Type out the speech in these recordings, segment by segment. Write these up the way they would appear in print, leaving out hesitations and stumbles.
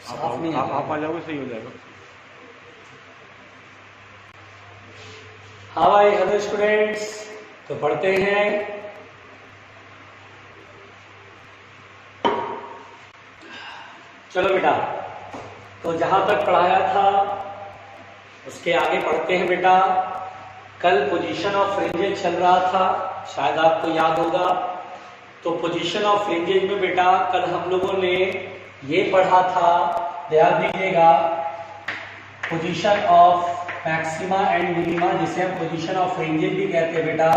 साफ नहीं आप आ जाओगे, सही हो जाएगा। हाँ भाई, हेलो स्टूडेंट्स, तो पढ़ते हैं। चलो बेटा, तो जहां तक पढ़ाया था उसके आगे पढ़ते हैं बेटा। कल पोजीशन ऑफ फ्रिंजेज चल रहा था, शायद आपको याद होगा। तो पोजीशन ऑफ फ्रिंजेज में बेटा कल हम लोगों ने ये पढ़ा था, ध्यान दीजिएगा, position of maxima and minima, जिसे हम पोजीशन ऑफ फ्रिंजेज भी कहते हैं बेटा।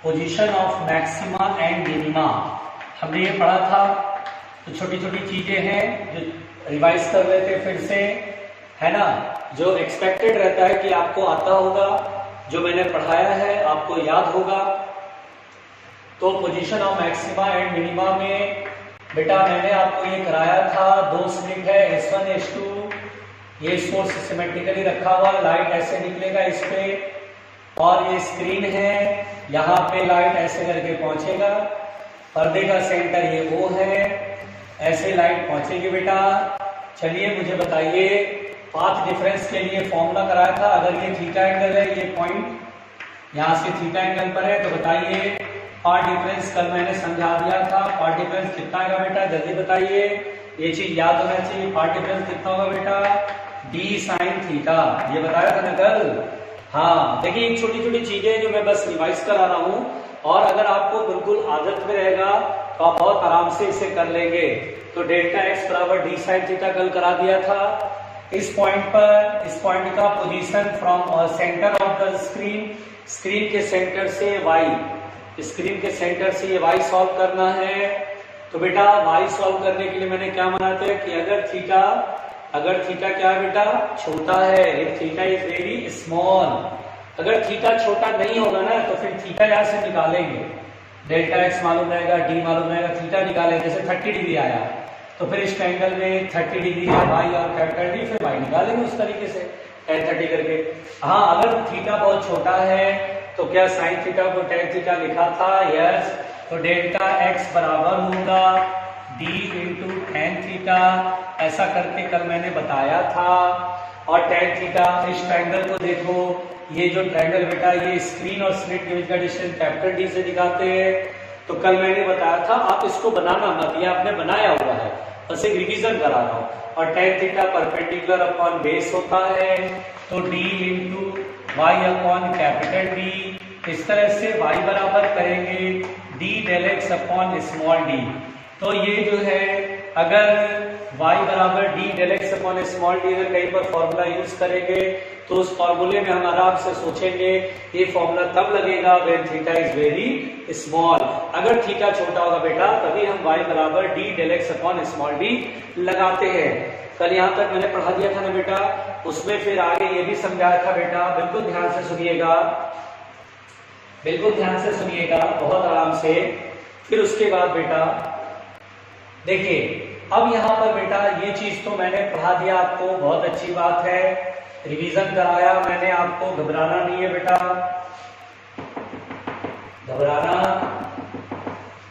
Position of maxima and minima हमने ये पढ़ा था। तो छोटी छोटी चीजें हैं जो रिवाइज कर लेते फिर से, है ना, जो एक्सपेक्टेड रहता है कि आपको आता होगा, जो मैंने पढ़ाया है आपको याद होगा। तो position of maxima and minima में बेटा मैंने आपको ये कराया था, दो स्लिट है S1 S2, ये सोर्स सिमेट्रिकली रखा हुआ, लाइट ऐसे निकलेगा इस पे, और ये स्क्रीन है, यहाँ पे लाइट ऐसे करके पहुंचेगा, पर्दे का सेंटर ये वो है, ऐसे लाइट पहुंचेगी बेटा। चलिए मुझे बताइए, पाथ डिफरेंस के लिए फॉर्मूला कराया था। अगर ये थीटा एंगल है, ये पॉइंट यहाँ से थीटा एंगल पर है, तो बताइए पाथ डिफरेंस कल मैंने समझा दिया था। पाथ डिफरेंस कितना आएगा बेटा, जल्दी बताइए, ये चीज याद होना चाहिए। पाथ डिफरेंस कितना होगा बेटा, d sin थीटा, ये बताया था ना कल। हाँ देखिए, छोटी छोटी चीजें जो मैं बस रिवाइज करा रहा हूँ, और अगर आपको बिल्कुल आदत में रहेगा तो आप बहुत आराम से इसे कर लेंगे। तो डेल्टा x बराबर d sin थीटा कल करा दिया था। इस पॉइंट पर, इस पॉइंट का position from centre of the screen, screen के सेंटर से y, स्क्रीन के सेंटर से ये y सॉल्व करना है। तो बेटा y सॉल्व करने के लिए मैंने क्या माना था कि अगर थीटा क्या है बेटा, छोटा है, if theta is very small, अगर थीटा छोटा नहीं होगा ना तो फिर थीटा यहां से निकालेंगे, डेल्टा x मालूम रहेगा, d मालूम रहेगा, थीटा निकालेंगे। जैसे 30 डिग्री आया तो फिर इस ट्रायंगल में 30 डिग्री है y और कैपिटल D, फिर y निकालेंगे उस तरीके से tan 30 करके। हाँ, अगर थीटा बहुत छोटा है तो क्या साइन थीटा को tan थीटा लिखा था, यस। तो डेल्टा x बराबर होगा d इंटू tan थीटा, ऐसा करके कल मैंने बताया था। और tan थीटा, इस ट्रायंगल को देखो, ये जो ट्रायंगल बेटा, ये स्क्रीन और स्लिट के बीच का डिस्टेंस कैपिटल D से दिखाते हैं। तो कल मैंने बताया था आप इसको बनाना मत, ये आपने बनाया हुआ है, बस एक रिवीजन करा रहा हूँ। और tan theta perpendicular upon base होता है, तो d into y upon capital D। इस तरह से y बराबर करेंगे d del x upon small d। तो ये जो है, अगर y बराबर d del x upon small d अगर कहीं पर फॉर्मूला यूज करेंगे तो उस फॉर्मूले में हम आराम से सोचेंगे ये फॉर्मूला तब लगेगा when theta is very small. अगर थीटा छोटा होगा बेटा तभी हम y बराबर d del x upon small d लगाते हैं। कल यहाँ तक मैंने पढ़ा दिया था ना बेटा, उसमें फिर आगे ये भी समझाया था बेटा, बिल्कुल ध्यान से सुनिएगा, बिल्कुल ध्यान से सुनिएगा, बहुत आराम से। फिर उसके बाद बेटा देखिए, अब यहाँ पर बेटा ये चीज तो मैंने पढ़ा दिया आपको, बहुत अच्छी बात है, रिवीजन कराया मैंने आपको, घबराना नहीं है बेटा, घबराना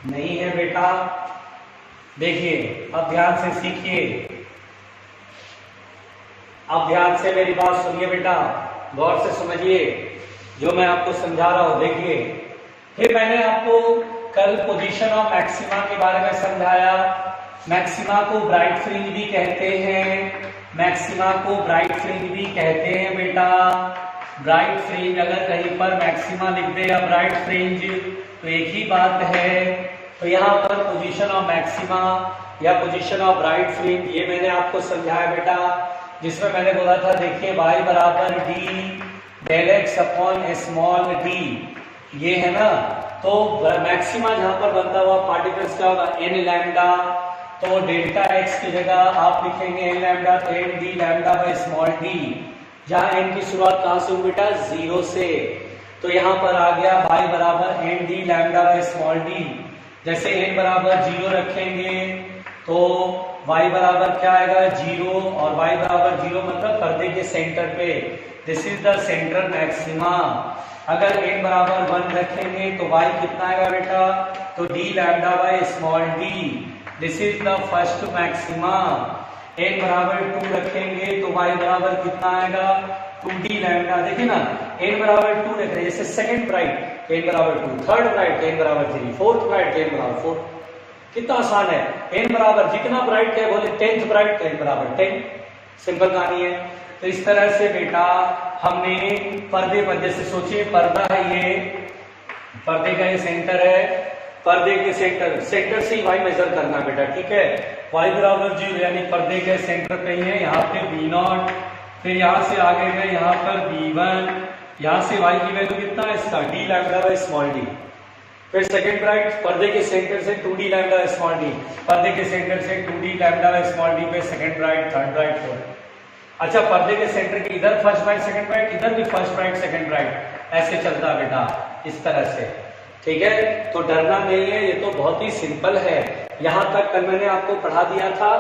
नहीं है बेटा। देखिए अब ध्यान से सीखिए, अब ध्यान से मेरी बात सुनिए बेटा, गौर से समझिए जो मैं आपको समझा रहा हूं। देखिए, फिर मैंने आपको कल पोजीशन ऑफ मैक्सिमा के बारे में समझाया। मैक्सिमा को ब्राइट फ्रिंज भी कहते हैं, मैक्सिमा को ब्राइट फ्रिंज भी कहते हैं बेटा। ब्राइट फ्रिंज, अगर कहीं पर मैक्सिमा लिख दे या ब्राइट फ्रिंज तो एक ही बात है। तो यहाँ पर पोजीशन ऑफ मैक्सिमा या पोजीशन ऑफ ब्राइट फ्रिंज, ये मैंने आपको समझाया बेटा, जिसमें मैंने बोला था देखिए y बराबर d del x upon small d, ये है ना। तो मैक्सिमा जहां पर बनता हुआ पार्टिकल्स क्या होगा, n लैम्डा, तो डेल्टा x की जगह आप लिखेंगे n लैम्डा, तो n d lambda by small d, जहां n की शुरुआत कहां से हुई बेटा, 0 से। तो यहाँ पर आ गया y बराबर n d lambda by small d। जैसे n बराबर 0 रखेंगे तो y बराबर क्या आएगा, 0, और y बराबर 0 मतलब पर्दे के सेंटर पे, this is the central maxima. अगर n बराबर 1 रखेंगे तो y कितना आएगा बेटा, तो d lambda by small d, this is the first maxima. n बराबर 2 रखेंगे तो y बराबर कितना आएगा 2d लैम्डा। देखिए ना n बराबर 2 रख रहे हैं, जैसे सेकंड ब्राइट n बराबर 2, थर्ड ब्राइट n बराबर 3, फोर्थ ब्राइट n बराबर 4। कितना आसान है, n बराबर जितना ब्राइट है बोले 10th ब्राइट तो n बराबर 10, सिंपल कहानी है। तो इस तरह से बेटा हमने पर्दे पर, जैसे सोचिए पर्दा है, ये पर्दे का ये सेंटर है, पर्दे के सेंटर से ही y मेजर करना बेटा, ठीक है। y बराबर 0 यानी पर्दे के सेंटर पे ही है, यहाँ पे b0, फिर यहाँ से आगे गए यहाँ पर b1, यहाँ से y की वैल्यू कितना है इसका d lambda by small d। फिर सेकंड ब्राइट पर्दे के सेंटर से 2d lambda by small d, पर्दे के सेंटर से 2d lambda by small d पे second bright, third bright, fourth. अच्छा पर्दे के सेंटर के इधर फर्स्ट ब्राइट सेकंड ब्राइट, इधर भी फर्स्ट ब्राइट सेकंड ब्राइट, ऐसे चलता बेटा इस तरह से, ठीक है। तो डरना नहीं है, ये तो बहुत ही सिंपल है। यहां तक कल मैंने आपको पढ़ा दिया था,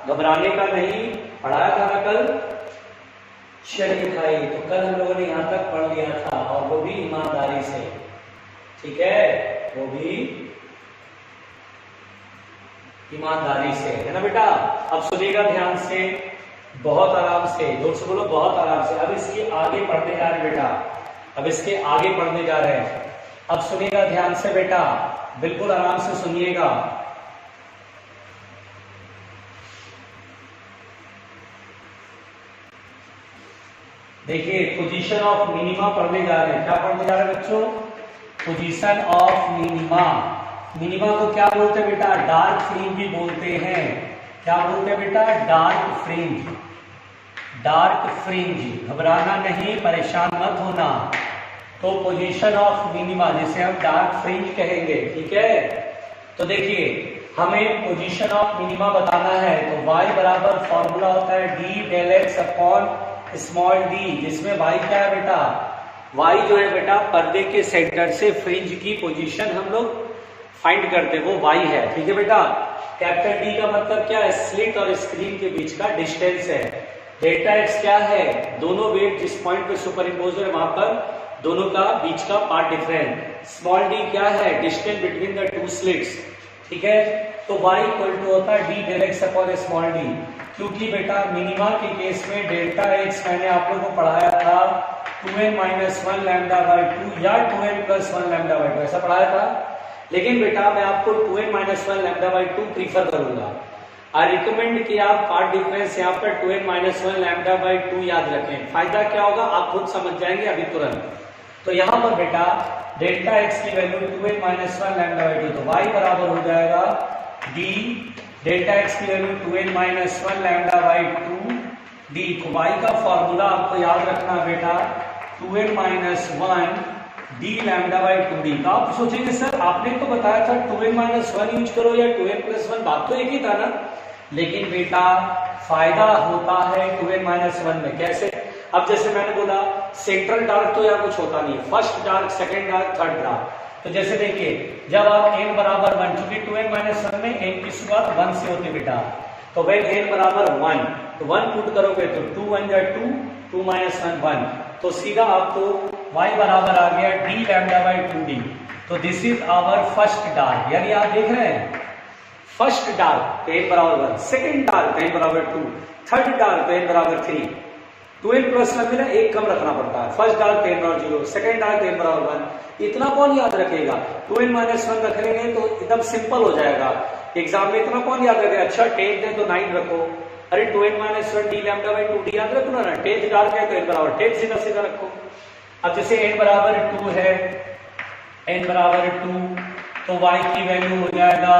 घबराने का नहीं, पढ़ाया था ना कल। चलिए भाई, तो कल हम लोगों ने यहां तक पढ़ लिया था, और वो भी ईमानदारी से, ठीक है, वो भी ईमानदारी से, है ना बेटा। अब सुनिएगा ध्यान से, बहुत आराम से, जोर से बोलो, बहुत आराम से। अब इसके आगे पढ़ने जा रहे हैं बेटा, अब इसके आगे पढ़ने जा रहे हैं। अब सुनिएगा ध्यान से बेटा, बिल्कुल आराम से सुनिएगा। देखिए पोजीशन ऑफ मिनिमा पढ़ने जा रहे हैं। क्या पढ़ने जा रहे हैं बच्चों, पोजीशन ऑफ मिनिमा। मिनिमा को क्या बोलते हैं बेटा, डार्क फ्रिंज भी बोलते हैं। क्या बोलते हैं बेटा, डार्क फ्रिंज, डार्क फ्रिंज। घबराना नहीं, परेशान मत होना। तो पोजीशन ऑफ मिनिमा जिसे हम डार्क फ्रिंज कहेंगे, ठीक है। तो देखिए हमें पोजीशन ऑफ मिनिमा बताना है, तो y बराबर फॉर्मूला होता है d del x upon small d, जिसमें y क्या है बेटा, y जो है बेटा पर्दे के सेंटर से फ्रिंज की पोजीशन हम लोग फाइंड करते हैं, वो y है, ठीक है बेटा। कैपिटल D का मतलब क्या है, स्लिट और स्क्रीन के बीच का डिस्टेंस है। डेल्टा x क्या है, दोनों वेट जिस पॉइंट पे सुपर इम्पोज है वहां पर दोनों का बीच का पार्ट डिफरेंस। स्मॉल d क्या है, distance between the two slits, ठीक है। तो y इक्वल टू होता है d del x upon small d, क्योंकि बेटा मिनिमा के केस में डेल्टा x मैंने आप लोगों को पढ़ाया था 2n माइनस 1 लैम्डा बाई 2 या 2n प्लस 1 लैम्डा बाई 2, ऐसा पढ़ाया था। लेकिन बेटा मैं आपको 2n minus 1 lambda by 2 prefer करूंगा। आई रिकमेंड कि आप पार्ट डिफरेंस यहाँ पर 2n माइनस 1 लैम्डा बाई 2 याद रखें। फायदा क्या होगा आप खुद समझ जाएंगे अभी तुरंत। तो यहाँ पर बेटा डेल्टा x की value 2n minus 1 lambda by 2, तो y बराबर हो जाएगा d डेल्टा x की value 2n minus 1 lambda by 2 d। तो y का फॉर्मूला आपको याद रखना बेटा 2n minus 1 d lambda by 2d। तो आप सोचेंगे सर आपने तो बताया था 2n माइनस 1 यूज करो या 2n प्लस 1, बात तो एक ही था ना। लेकिन बेटा फायदा होता है 2n माइनस 1 में, कैसे। अब जैसे मैंने बोला सेंट्रल डार्क तो यहाँ कुछ होता नहीं है, first dark, second dark, third dark. तो जैसे देखिए जब आप n बराबर 1, चूंकि 2n माइनस 1 में n की शुरुआत 1 से होती बेटा, तो when n बराबर 1 तो 1 पुट करोगे तो 2 1 जा 2, 2 माइनस 1 1, तो सीधा आपको y बराबर आ गया d लैम्डा बाई 2d। तो this is our first dark, यानी आप देख रहे हैं फर्स्ट डार्क n बराबर 1, सेकंड डार्क n बराबर 2, थर्ड डार्क n बराबर 3। 2n प्लस 1 में ना एक कम रखना पड़ता है, फर्स्ट डार्क n बराबर 0, सेकंड डार्क n बराबर 1। इतना कौन याद रखेगा, 2n माइनस 1 रख लेंगे तो एकदम सिंपल हो जाएगा एग्जाम में। इतना कौन याद रखेगा, अच्छा 10 है तो 9 रखो, अरे 2n minus 1 d lambda by 2d याद रखो ना, 10 डार्क है तो n बराबर 10 सीधा सीधा रखो। अब जैसे n बराबर 2 है, n बराबर 2 तो y की वैल्यू हो जाएगा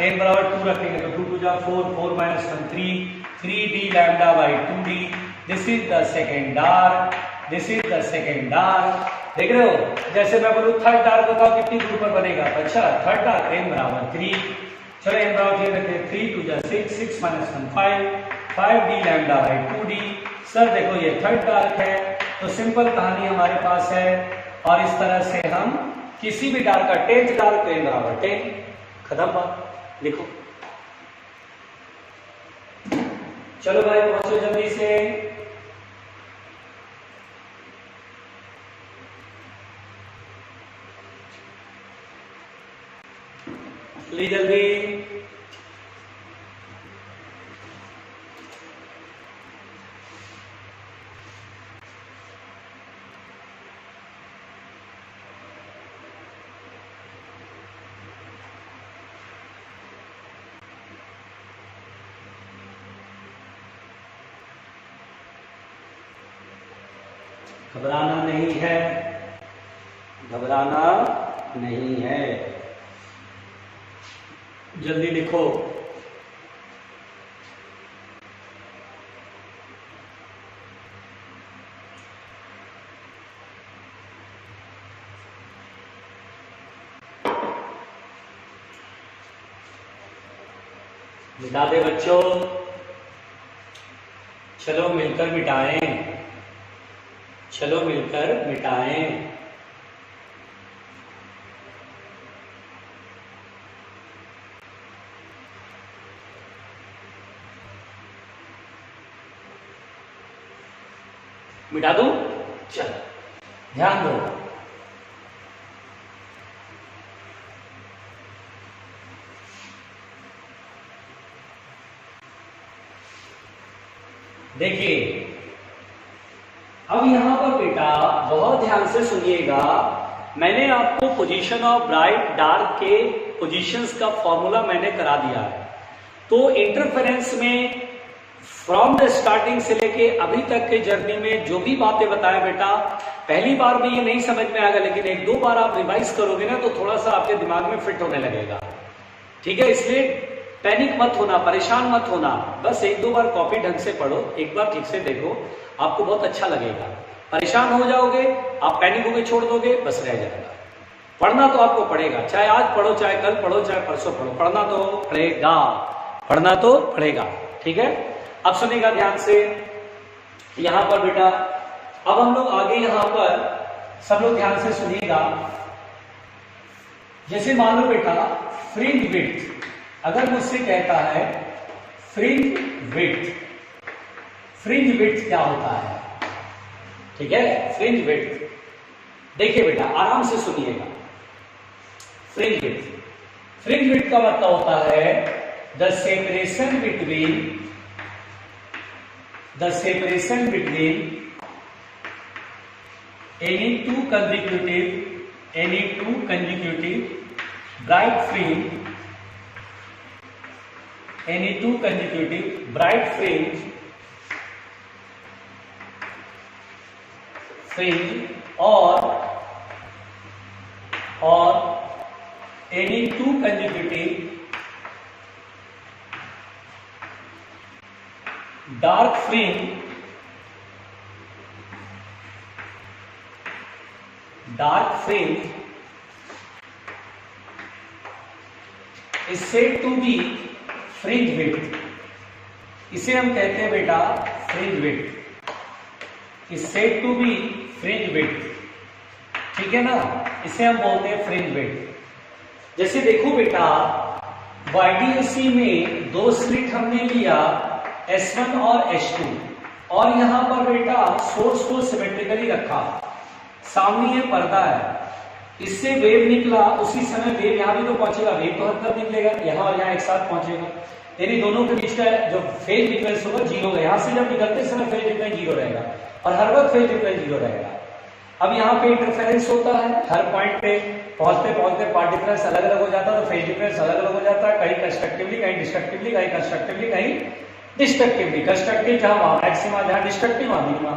n बराबर 2 रखेंगे तो 2 2 जा 4, 4 minus 1 3, 3d lambda by 2d। This is the second dark, this is the second dark. देख रहे हो, जैसे मैं बोलूं थर्ड डार्क बताओ कितनी दूर पर बनेगा, तो अच्छा थर्ड डार्क n बराबर 3, चलो n बराबर 3 रखते हैं, 3 2 जा 6, 6 minus 1 5, 5d lambda by 2d। Sir देखो ये थर्ड डार्क है, तो सिंपल कहानी हमारे पास है। और इस तरह से हम किसी भी डार्क का 10th डार्क n बराबर 10, खत्म बात, लिखो। चलो भाई पहुंचो जल्दी से, जल्दी जल्दी। घबराना नहीं है, घबराना नहीं है। जल्दी लिखो। मिटा दे बच्चों, चलो मिलकर मिटाएं, चलो मिलकर मिटाएं। मिटा दूं? चलो ध्यान दो। देखिए अब यहां पर बेटा बहुत ध्यान से सुनिएगा। मैंने आपको पोजीशन ऑफ ब्राइट डार्क के पोजीशंस का फॉर्मूला मैंने करा दिया है। तो इंटरफेरेंस में फ्रॉम द स्टार्टिंग से लेके अभी तक के जर्नी में जो भी बातें बताया बेटा, पहली बार में ये नहीं समझ में आएगा, लेकिन एक दो बार आप रिवाइज करोगे ना तो थोड़ा सा आपके दिमाग में फिट होने लगेगा। ठीक है, इसलिए पैनिक मत होना, परेशान मत होना, बस एक दो बार कॉपी ढंग से पढ़ो, एक बार ठीक से देखो, आपको बहुत अच्छा लगेगा। परेशान हो जाओगे, आप पैनिक होकर छोड़ दोगे, बस रह जाएगा। पढ़ना तो आपको पड़ेगा, चाहे आज पढ़ो, चाहे कल पढ़ो, चाहे परसों पढ़ो, पढ़ना तो पड़ेगा, पढ़ना तो पड़ेगा। ठीक है, अब सुनिएगा ध्यान से। यहां पर बेटा अब हम लोग आगे यहां पर सब लोग ध्यान से सुनिएगा। जैसे मान लो बेटा फ्रिंज विड्थ, अगर मुझसे कहता है फ्रिंज विड्थ, फ्रिंज विड्थ क्या होता है? ठीक है, फ्रिंज विड्थ देखिए बेटा आराम से सुनिएगा। फ्रिंज विड्थ, फ्रिंज विड्थ का मतलब होता है the separation between any two consecutive bright fringe, any two consecutive bright fringe or any two consecutive dark fringe is said to be fringe width। इसे हम कहते हैं बेटा fringe width, is said to be fringe width। ठीक है ना, इसे हम बोलते हैं fringe width। जैसे देखो बेटा YDAC में दो स्लिट हमने लिया S1 और S2, और यहां पर बेटा सोर्स को सिमेट्रिकली रखा, सामने ये पर्दा है, इससे वेव निकला, उसी समय वेव यहां भी तो पहुंचेगा, वेव तो हर तरफ निकलेगा, यहां और यहां एक साथ पहुंचेगा, यानी दोनों के बीच का जो फेज डिफरेंस होगा जीरो होगा। यहां से जब निकलते समय फेज डिफरेंस जीरो रहेगा और हर वक्त फेज डिफरेंस जीरो रहेगा। अब यहाँ पे इंटरफेरेंस होता है, हर पॉइंट पे पहुंचते पहुंचते पार्ट डिफरेंस अलग अलग हो जाता है, तो फेज डिफरेंस अलग अलग हो जाता है, कहीं कंस्ट्रक्टिवली, कहीं डिस्ट्रक्टिवली, कहीं कंस्ट्रक्टिवली, कहीं डिस्ट्रक्टिवली। कंस्ट्रक्टिव जहां वहां मैक्सिमा, जहां डिस्ट्रक्टिव वहां मिनिमा।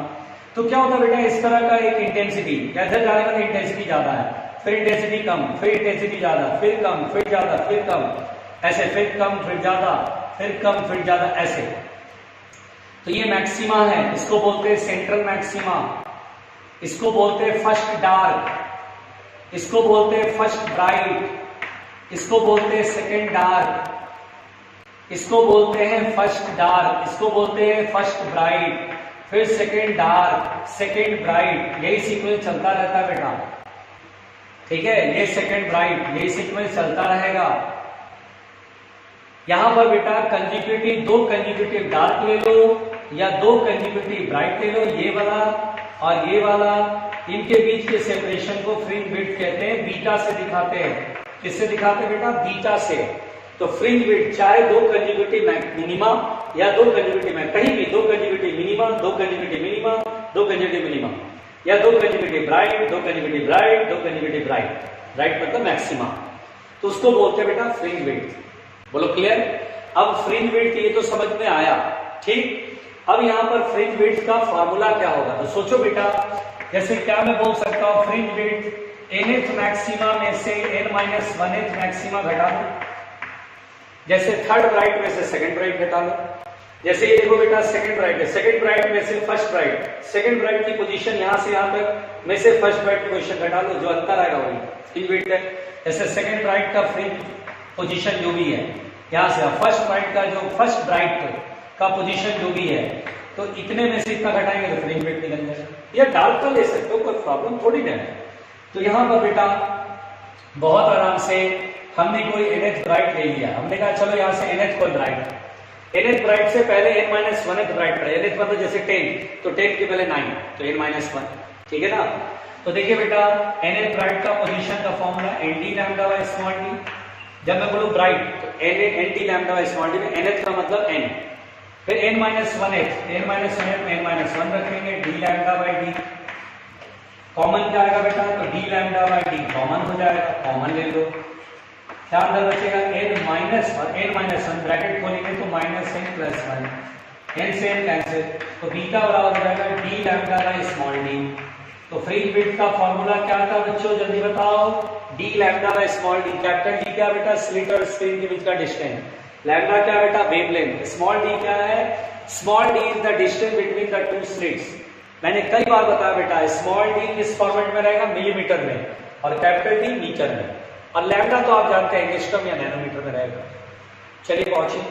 तो क्या होता है बेटा इस तरह का एक इंटेंसिटी, इधर जाने का इंटेंसिटी ज्यादा है, फिर इंटेंसिटी कम, फिर इंटेंसिटी ज्यादा, फिर कम, फिर ज्यादा, फिर कम, ऐसे फिर कम, फिर ज्यादा, फिर कम, फिर ज्यादा, ऐसे। तो ये मैक्सिमा है, इसको बोलते हैं सेंट्रल मैक्सिमा, इसको बोलते हैं फर्स्ट डार्क, इसको बोलते हैं फर्स्ट ब्राइट, इसको बोलते हैं सेकेंड डार्क, इसको बोलते हैं फर्स्ट डार्क, इसको बोलते हैं फर्स्ट ब्राइट, फिर सेकेंड डार्क, सेकेंड ब्राइट, यही सीक्वेंस चलता रहता है बेटा। ठीक है, ये सेकेंड ब्राइट, यही सीक्वेंस चलता रहेगा। यहां पर बेटा कंजिक्यूटिव, दो कंजिक्यूटिव डार्क ले लो या दो कंजिक्यूटिव ब्राइट ले लो, ये वाला और ये वाला, इनके बीच के सेपरेशन को फ्रिंज विड्थ कहते हैं, बीटा से दिखाते हैं। किससे दिखाते हैं बेटा? बीटा से। तो फ्रिंज विड्थ चाहे दो कंजिक्यूटिव मिनिमा या दो कंजिक्यूटिव, कहीं भी दो कंजिक्यूटिव मिनिमा, दो कंजिक्यूटिव मिनिमा, दो कंजिक्यूटिव मिनिमा, या दो कंजिक्यूटिव ब्राइट, दो कंजिक्यूटिव ब्राइट, दो कंजिक्यूटिव ब्राइट, राइट मतलब मैक्सिमा, तो उसको बोलते हैं बेटा फ्रिंज विड्थ। बोलो क्लियर? अब फ्रिंज विड्थ ये तो समझ में आया, ठीक। अब यहां पर फ्रिंज विड्थ का फॉर्मूला क्या होगा? तो सोचो बेटा जैसे क्या मैं बोल सकता हूँ, फ्रिंज विड्थ nth मैक्सिमा में से n-1th मैक्सिमा घटा दो, जैसे थर्ड ब्राइट में से सेकंड ब्राइट घटा लो। जैसे ये देखो बेटा सेकंड ब्राइट है, सेकंड ब्राइट में से फर्स्ट ब्राइट, सेकंड ब्राइट की पोजीशन यहां से यहां तक में से फर्स्ट ब्राइट की पोजीशन घटा लो, जो अंतर आएगा वही फ्रिंज विड्थ है। जैसे सेकंड ब्राइट का फ्रिंज पोजीशन जो भी है यहां से फर्स्ट ब्राइट का जो फर्स्ट ब्राइट का पोजीशन जो भी है, तो इतने में से इतना घटाएंगे तो फ्रिंज विड्थ निकल जाएगा। ये डाल कर ले सकते हो, कोई प्रॉब्लम थोड़ी ना है। तो यहां पर बेटा बहुत आराम से हमने कोई nth ब्राइट ले लिया, हमने कहा चलो यहां से nth कोई ब्राइट है, nth ब्राइट से पहले n-1th ब्राइट पड़े, nth मतलब जैसे 10, तो 10 के पहले 9, तो n-1, ठीक है ना। तो देखिए बेटा nth ब्राइट का पोजीशन का formula nd lambda by small d। जब मैं बोलूं ब्राइट तो nd lambda by small d में nth का मतलब n, फिर n-1th में n-1 रखेंगे, d lambda by d। Common क्या आएगा बेटा, तो d lambda by d common हो जाएगा, कॉमन ले लो, क्या अंदर बचेगा n-1 ब्रैकेट खोलेंगे तो -n+1, n से n कैंसिल, तो बीटा बराबर हो जाएगा d lambda by small d। तो फ्रिंज विड्थ का फॉर्मूला क्या था बच्चों, जल्दी बताओ, d lambda by small d। Capital D क्या बेटा, स्लिट और स्क्रीन के बीच का डिस्टेंस, लैम्डा क्या बेटा, वेवलेंथ, स्मॉल d क्या है, small d is the distance between the two slits. मैंने कई बार बताया बेटा स्मॉल d किस फॉर्मेट में रहेगा, मिलीमीटर में, और कैपिटल D मीटर में, और लैम्डा तो आप जानते हैं एंगस्ट्रम या नैनोमीटर में रहेगा। चलिए पहुंचे,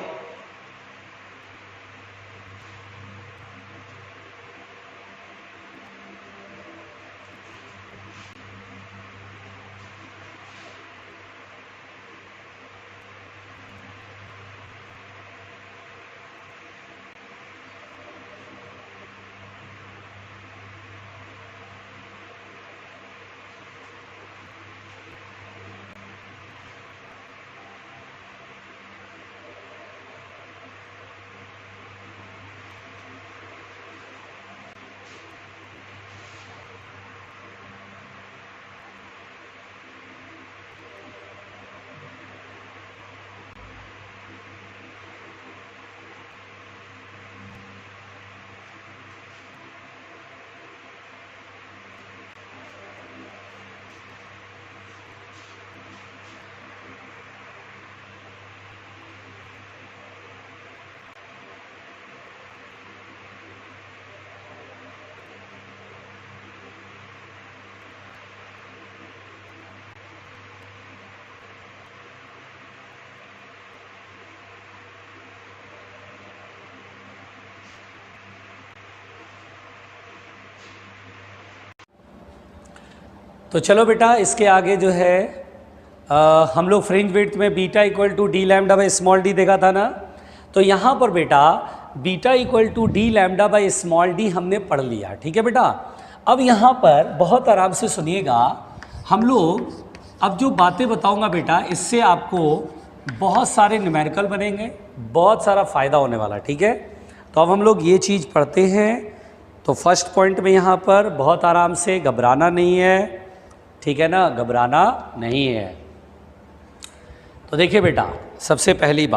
तो चलो बेटा इसके आगे जो है हम लोग फ्रिंज विड्थ में beta equal to D lambda by small d देखा था ना। तो यहाँ पर बेटा beta equal to D lambda by small d हमने पढ़ लिया, ठीक है बेटा। अब यहाँ पर बहुत आराम से सुनिएगा, हम लोग अब जो बातें बताऊँगा बेटा इससे आपको बहुत सारे न्यूमेरिकल बनेंगे, बहुत सारा फ़ायदा होने वाला, ठीक है। तो अब हम लोग ये चीज़ पढ़ते हैं। तो फर्स्ट पॉइंट में यहाँ पर बहुत आराम से घबराना नहीं है, ठीक है ना, घबराना नहीं है। तो देखिए बेटा सबसे पहली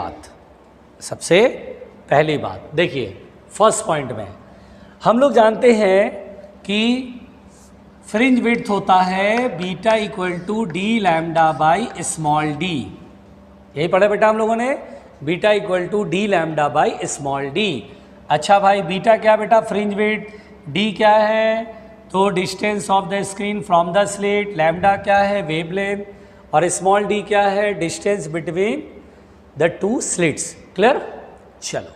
बात देखिए फर्स्ट पॉइंट में हम लोग जानते हैं कि फ्रिंज विड्थ होता है beta equal to D lambda by small d. यही पढ़ा बेटा हम लोगों ने, beta equal to D lambda by small d. अच्छा भाई बीटा क्या बेटा, फ्रिंज विड्थ, डी क्या है तो distance of the screen from the slit, lambda क्या है वेवलेंथ, और स्मॉल डी क्या है distance between the two slits. Clear. चलो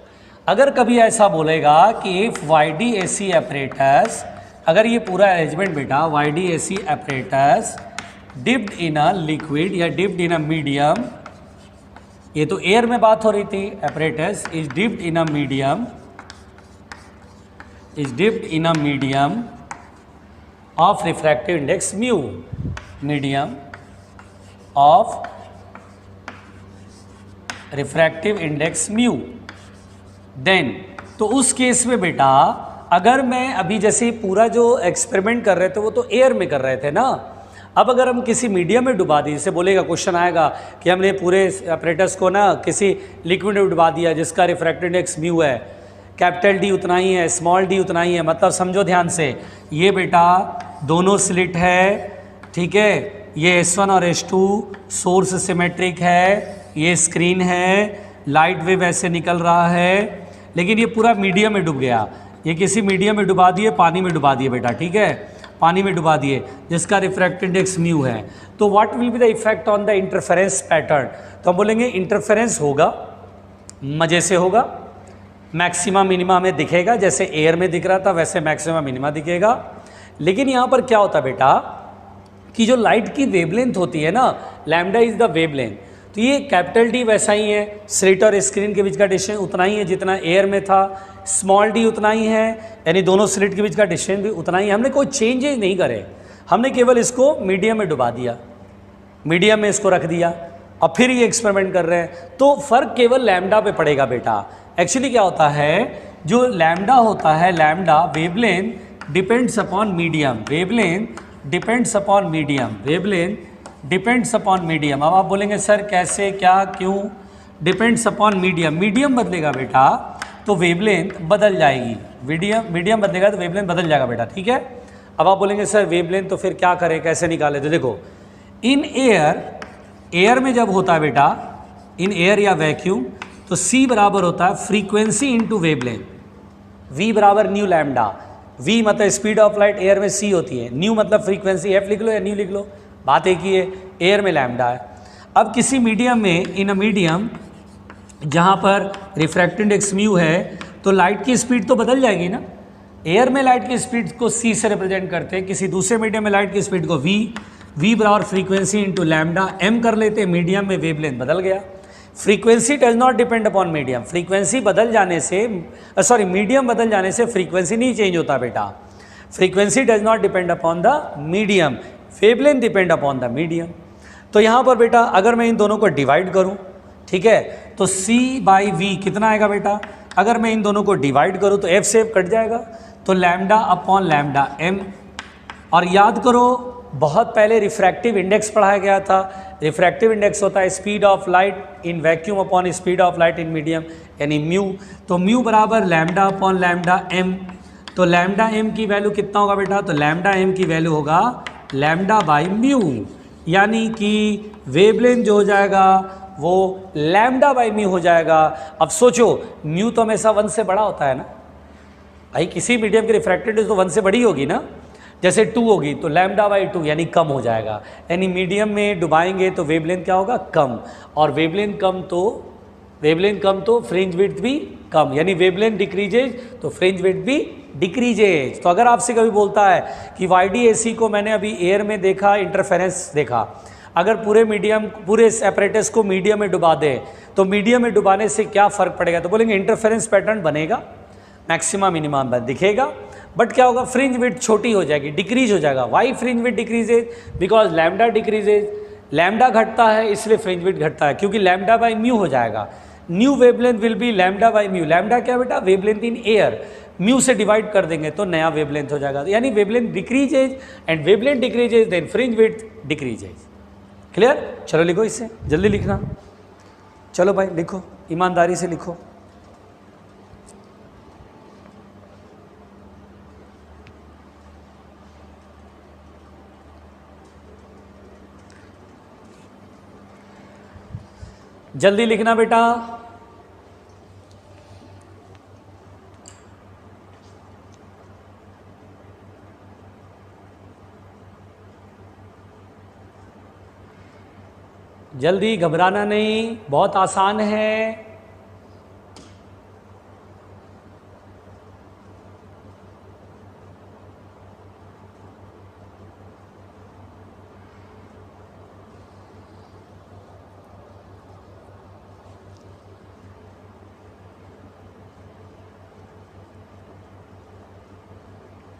अगर कभी ऐसा बोलेगा कि इफ YDAC apparatus, अगर ये पूरा अरेंजमेंट बेटा YDAC apparatus dipped in a liquid या डिप्ड इन अ मीडियम, ये तो एयर में बात हो रही थी, apparatus is dipped in a medium of refractive index mu, medium of refractive index mu, then तो उस केस में बेटा अगर मैं अभी जैसे पूरा जो एक्सपेरिमेंट कर रहे थे वो तो एयर में कर रहे थे ना, अब अगर हम किसी मीडियम में डुबा दिए, जैसे बोलेगा क्वेश्चन आएगा कि हमने पूरे अपरेटस को ना किसी लिक्विड में डुबा दिया जिसका रिफ्रैक्टिव इंडेक्स म्यू है, कैपिटल डी उतना ही है, स्मॉल डी उतना ही है। मतलब समझो ध्यान से, ये बेटा दोनों स्लिट है, ठीक है, ये S1 और S2 सोर्स सिमेट्रिक है, ये स्क्रीन है, लाइट वेव ऐसे निकल रहा है, लेकिन ये पूरा मीडियम में डूब गया। ये किसी मीडियम में डुबा दिए, पानी में डुबा दिए बेटा, ठीक है, पानी में डुबा दिए, जिसका रिफ्रैक्टिव इंडेक्स म्यू है। तो what will be the effect on the interference pattern? तो हम बोलेंगे इंटरफेरेंस होगा, मजे से होगा, मैक्सिमा मिनिमा हमें दिखेगा, जैसे एयर में दिख रहा था वैसे मैक्सिमा मिनिमा दिखेगा। लेकिन यहाँ पर क्या होता है बेटा कि जो लाइट की वेवलेंथ होती है ना, लैम्डा इज द वेवलेंथ, तो ये कैपिटल डी वैसा ही है, स्लिट और स्क्रीन के बीच का डिस्टेंस उतना ही है जितना एयर में था, स्मॉल डी उतना ही है, यानी दोनों स्लिट के बीच का डिस्टेंस भी उतना ही है। हमने कोई चेंजेज नहीं करे, हमने केवल इसको मीडियम में डुबा दिया, मीडियम में इसको रख दिया, और फिर ये एक्सपेरिमेंट कर रहे हैं। तो फर्क केवल लैम्डा पे पड़ेगा बेटा। एक्चुअली क्या होता है, जो लैम्डा होता है, lambda wavelength depends upon medium, wavelength depends upon medium, wavelength depends upon medium. अब आप बोलेंगे सर कैसे, क्या, क्यों? डिपेंड्स अपॉन मीडियम, मीडियम बदलेगा बेटा तो वेवलेंथ बदल जाएगी, मीडियम बदलेगा तो वेवलेंथ बदल जाएगा बेटा, ठीक है। अब आप बोलेंगे सर वेवलेंथ तो फिर क्या करें, कैसे निकाले? तो देखो, इन एयर में जब होता है बेटा, इन एयर या वैक्यूम, तो C बराबर होता है फ्रीक्वेंसी इंटू वेवलेंथ, V बराबर न्यू लैम्डा। V मतलब स्पीड ऑफ लाइट, एयर में C होती है, न्यू मतलब फ्रीक्वेंसी, F लिख लो या न्यू लिख लो, बात एक ही है, एयर में लैम्डा है। अब किसी मीडियम में, इन अ मीडियम जहाँ पर रिफ्रैक्टिव इंडेक्स म्यू है, तो लाइट की स्पीड तो बदल जाएगी ना। एयर में लाइट की स्पीड को C से रिप्रेजेंट करते हैं, किसी दूसरे मीडियम में लाइट की स्पीड को V बराबर फ्रीक्वेंसी इंटू लैम्डा M कर लेते हैं, मीडियम में वेवलेंथ बदल गया। Frequency does not depend upon medium, frequency बदल जाने से, सॉरी मीडियम बदल जाने से फ्रीक्वेंसी नहीं चेंज होता बेटा। Frequency does not depend upon the medium, wavelength depend upon the medium. तो यहाँ पर बेटा अगर मैं इन दोनों को डिवाइड करूँ, ठीक है, तो C बाई V कितना आएगा बेटा? अगर मैं इन दोनों को डिवाइड करूँ तो F से F कट जाएगा, तो लैम्डा अपॉन लैम्डा M। और याद करो बहुत पहले रिफ्रैक्टिव इंडेक्स पढ़ाया गया था, रिफ्रैक्टिव इंडेक्स होता है speed of light in vacuum upon speed of light in medium, यानी म्यू। तो म्यू बराबर लैम्डा अपॉन लैम्डा M। तो लैम्डा M की वैल्यू कितना होगा बेटा? तो लैम्डा M की वैल्यू होगा लैम्डा बाई म्यू, यानी कि वेवलेंथ जो हो जाएगा वो लैम्डा बाई म्यू हो जाएगा। अब सोचो, म्यू तो हमेशा 1 से बड़ा होता है ना भाई, किसी मीडियम की रिफ्रैक्टिव इंडेक्स तो 1 से बड़ी होगी ना, जैसे 2 होगी तो लैम्डा बाई 2 यानी कम हो जाएगा, यानी मीडियम में डुबाएंगे तो वेवलेंथ क्या होगा? कम। और वेवलेंथ कम तो फ्रिंज विड्थ भी कम, यानी वेवलेंथ डिक्रीजेज तो फ्रिंज विड्थ भी डिक्रीजेज। तो अगर आपसे कभी बोलता है कि YDAC को मैंने अभी एयर में देखा, इंटरफेरेंस देखा, अगर पूरे एपरेटस को मीडियम में डुबा दे तो मीडियम में डुबाने से क्या फ़र्क पड़ेगा? तो बोलेंगे इंटरफेरेंस पैटर्न बनेगा, मैक्सिमा मिनिमा दिखेगा, बट क्या होगा? फ्रिंज विड्थ छोटी हो जाएगी, डिक्रीज हो जाएगा। Why fringe width decreases? Because lambda decreases, lambda घटता है इसलिए फ्रिंज विड्थ घटता है, क्योंकि लैम्डा बाई म्यू हो जाएगा। New wavelength will be lambda by mu. Lambda क्या बेटा? वेवलेंथ इन एयर, म्यू से डिवाइड कर देंगे तो नया वेवलेंथ हो जाएगा, यानी wavelength decreases and wavelength decreases then fringe width decreases. Clear? चलो लिखो, इससे जल्दी लिखना, चलो भाई लिखो, ईमानदारी से लिखो। जल्दी लिखना बेटा। जल्दी, घबराना नहीं, बहुत आसान है।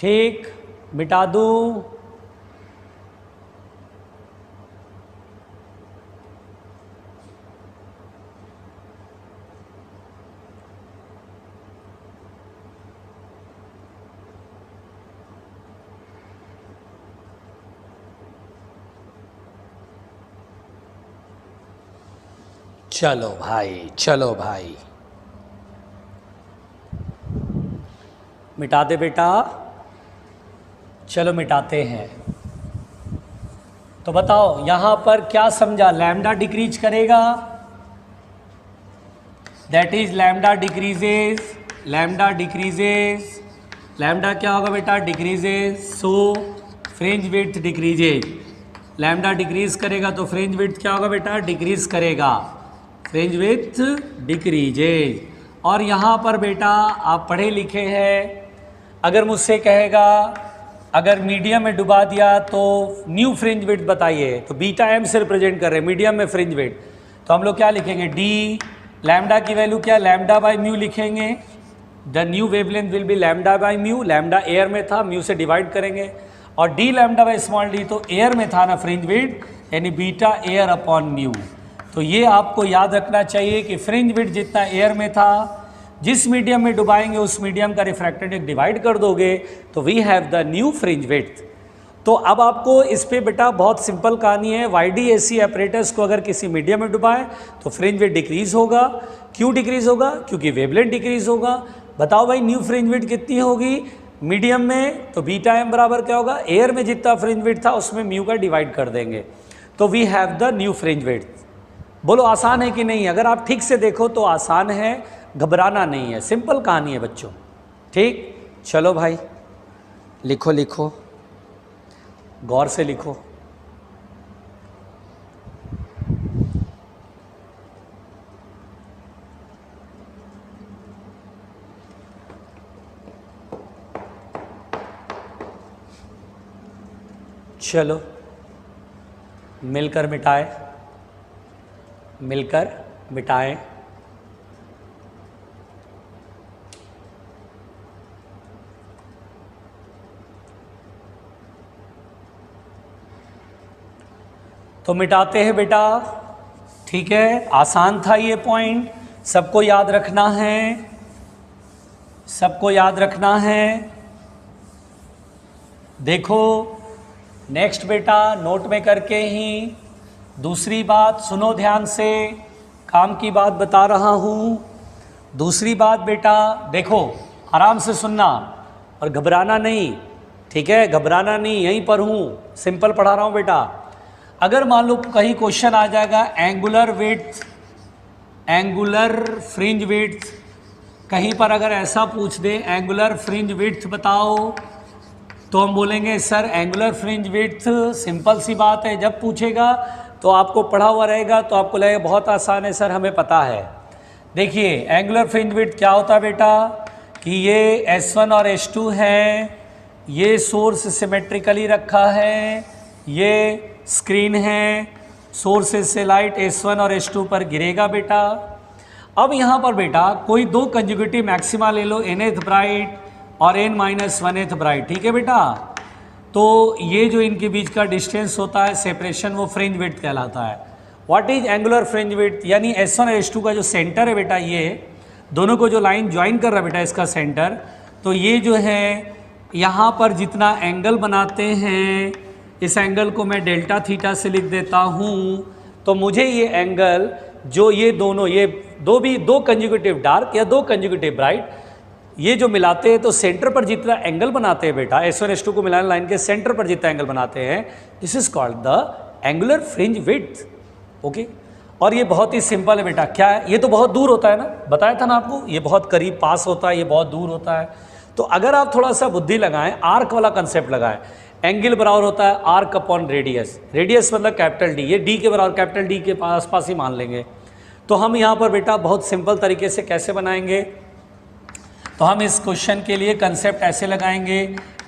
ठीक, मिटा दूं? चलो भाई, चलो भाई। मिटा दे बेटा। चलो मिटाते हैं। तो बताओ यहाँ पर क्या समझा, लैम्डा डिक्रीज करेगा, that is lambda decreases, lambda decreases, lambda क्या होगा बेटा, decreases, so fringe width decreases, lambda decrease करेगा तो फ्रिंज विड्थ क्या होगा बेटा, डिक्रीज करेगा, फ्रिंज विड्थ डिक्रीजेज। और यहाँ पर बेटा आप पढ़े लिखे हैं, अगर मुझसे कहेगा अगर मीडियम में डुबा दिया तो न्यू फ्रिंज विड्थ बताइए, तो बीटा एम से रिप्रेजेंट कर रहे हैं मीडियम में फ्रिंज विड्थ, तो हम लोग क्या लिखेंगे, डी, लैम्डा की वैल्यू क्या, लैम्डा बाय म्यू लिखेंगे, the new wavelength will be lambda by mu, lambda air में था, म्यू से डिवाइड करेंगे, और D lambda by small D, तो एयर में था ना फ्रिंज विड्थ, यानी बीटा एयर अपॉन म्यू। तो ये आपको याद रखना चाहिए कि फ्रिंज विड्थ जितना एयर में था, जिस मीडियम में डुबाएंगे उस मीडियम का रिफ्रैक्टेड इंडेक्स डिवाइड कर दोगे तो we have the new fringe width. तो अब आपको इस पे बेटा बहुत सिंपल कहानी है, YDAC apparatus को अगर किसी मीडियम में डुबाएं तो फ्रिंज विड्थ डिक्रीज होगा। क्यों डिक्रीज होगा, क्योंकि वेवलेंथ डिक्रीज होगा। बताओ भाई न्यू फ्रिंज विड्थ कितनी होगी मीडियम में, तो बीटा एम बराबर क्या होगा, एयर में जितना फ्रिंज विड्थ था उसमें म्यू का डिवाइड कर देंगे, तो we have the new fringe width. बोलो आसान है कि नहीं, अगर आप ठीक से देखो तो आसान है, घबराना नहीं है, सिंपल कहानी है बच्चों। ठीक, चलो भाई लिखो लिखो, गौर से लिखो। चलो मिलकर मिटाए, मिलकर मिटाएं। तो मिटाते हैं बेटा, ठीक है, आसान था ये पॉइंट, सबको याद रखना है, सबको याद रखना है। देखो नेक्स्ट बेटा नोट में करके ही दूसरी बात सुनो ध्यान से, काम की बात बता रहा हूँ। दूसरी बात बेटा देखो आराम से सुनना और घबराना नहीं, ठीक है, घबराना नहीं, यहीं पर हूँ, सिंपल पढ़ा रहा हूँ बेटा। अगर मान लो कहीं क्वेश्चन आ जाएगा angular width, angular fringe width, कहीं पर अगर ऐसा पूछ दे एंगुलर फ्रिंज विड्थ बताओ, तो हम बोलेंगे sir angular fringe width, simple सी बात है। जब पूछेगा तो आपको पढ़ा हुआ रहेगा तो आपको लगेगा बहुत आसान है सर, हमें पता है। देखिए एंगुलर फ्रिंज विड्थ क्या होता है बेटा, कि ये S1 और S2 है, ये सोर्स सिमेट्रिकली रखा है, ये स्क्रीन है, सोर्सेज से लाइट S1 और S2 पर गिरेगा बेटा। अब यहाँ पर बेटा कोई दो कंजुगेटिव मैक्सिमा ले लो, nth ब्राइट और n-1th ब्राइट, ठीक है बेटा। तो ये जो इनके बीच का डिस्टेंस होता है सेपरेशन, वो फ्रिंज विड्थ कहलाता है। What is angular fringe width, यानी S1 और S2 का जो सेंटर है बेटा, ये दोनों को जो लाइन ज्वाइन कर रहा है बेटा इसका सेंटर, तो ये जो है यहाँ पर जितना एंगल बनाते हैं, इस एंगल को मैं डेल्टा थीटा से लिख देता हूँ, तो मुझे ये एंगल जो ये दोनों, ये दो कंजुगेटिव डार्क या दो कंजुगेटिव ब्राइट, ये जो मिलाते हैं तो सेंटर पर जितना एंगल बनाते हैं बेटा, S1 S2 को मिलाने लाइन के सेंटर पर जितना एंगल बनाते हैं, this is called the angular fringe width. Okay, और ये बहुत ही सिंपल है बेटा। क्या है, ये तो बहुत दूर होता है ना, बताया था ना आपको, ये बहुत करीब पास होता है, ये बहुत दूर होता है। तो अगर आप थोड़ा सा बुद्धि लगाएं, आर्क वाला कंसेप्ट लगाएं, एंगल बराबर होता है आर्क अपॉन रेडियस, रेडियस मतलब कैपिटल डी, ये डी के बराबर, कैपिटल डी के आसपास ही मान लेंगे। तो हम यहाँ पर बेटा बहुत सिंपल तरीके से कैसे बनाएंगे, तो हम इस क्वेश्चन के लिए कंसेप्ट ऐसे लगाएंगे,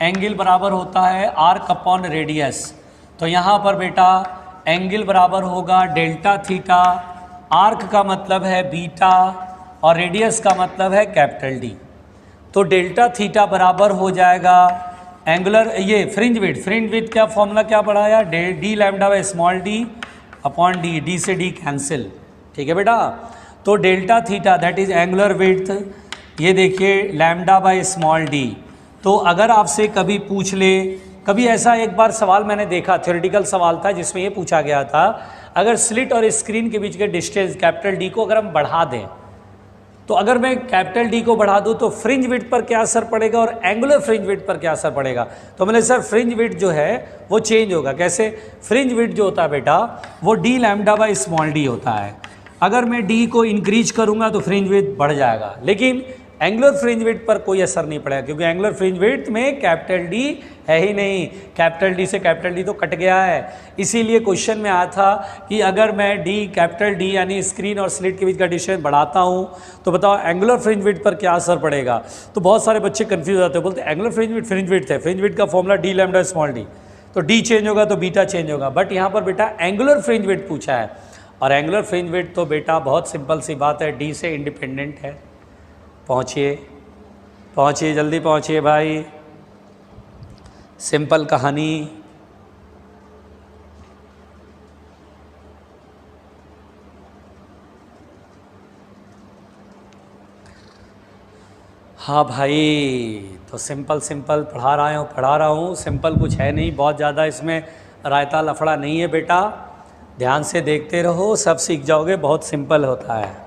एंगल बराबर होता है आर्क अपॉन रेडियस। तो यहाँ पर बेटा एंगल बराबर होगा डेल्टा थीटा, आर्क का मतलब है बीटा और रेडियस का मतलब है कैपिटल डी। तो डेल्टा थीटा बराबर हो जाएगा एंगुलर, ये फ्रिंज विड्थ, फ्रिंज विड्थ क्या फॉर्मूला क्या पढ़ाया, D lambda by small D upon D, D से डी कैंसिल, ठीक है बेटा। तो delta theta that is angular width, ये देखिए लैम्डा बाय स्मॉल डी। तो अगर आपसे कभी पूछ ले, कभी ऐसा एक बार सवाल मैंने देखा, थ्योरेटिकल सवाल था जिसमें ये पूछा गया था, अगर स्लिट और स्क्रीन के बीच के डिस्टेंस कैपिटल डी को अगर हम बढ़ा दें, तो अगर मैं कैपिटल डी को बढ़ा दूं तो फ्रिंज विड्थ पर क्या असर पड़ेगा और एंगुलर फ्रिंज विड्थ पर क्या असर पड़ेगा। तो मैंने सर फ्रिंज विड्थ जो है वो चेंज होगा। कैसे? फ्रिंज विड्थ जो होता है बेटा वो D lambda by small D होता है। अगर मैं डी को इंक्रीज करूंगा तो फ्रिंज विड्थ बढ़ जाएगा, लेकिन एंगुलर फ्रिंज विड्थ पर कोई असर नहीं पड़ेगा क्योंकि एंगुलर फ्रिंज विड्थ में कैपिटल डी है ही नहीं। कैपिटल डी से कैपिटल डी तो कट गया है। इसीलिए क्वेश्चन में आया था कि अगर मैं डी कैपिटल डी यानी स्क्रीन और स्लिट के बीच का डिस्टेंस बढ़ाता हूं तो बताओ एंगुलर फ्रिंज विड्थ पर क्या असर पड़ेगा। तो बहुत सारे बच्चे कंफ्यूज होते हैं, बोलते एंगुलर फ्रिंज विड्थ है, फ्रिंज विड्थ का formula D lambda small D, तो डी चेंज होगा तो बीटा चेंज होगा। बट यहाँ पर बेटा एंगुलर फ्रिंज विड्थ पूछा है और एंगुलर फ्रिंज विड्थ तो बेटा बहुत सिंपल सी बात है, डी से इंडिपेंडेंट है। पहुँचिए जल्दी पहुँचिए भाई, सिंपल कहानी। हाँ भाई, तो सिंपल पढ़ा रहा हूँ। सिंपल कुछ है नहीं, बहुत ज़्यादा इसमें रायता लफड़ा नहीं है बेटा। ध्यान से देखते रहो, सब सीख जाओगे, बहुत सिंपल होता है।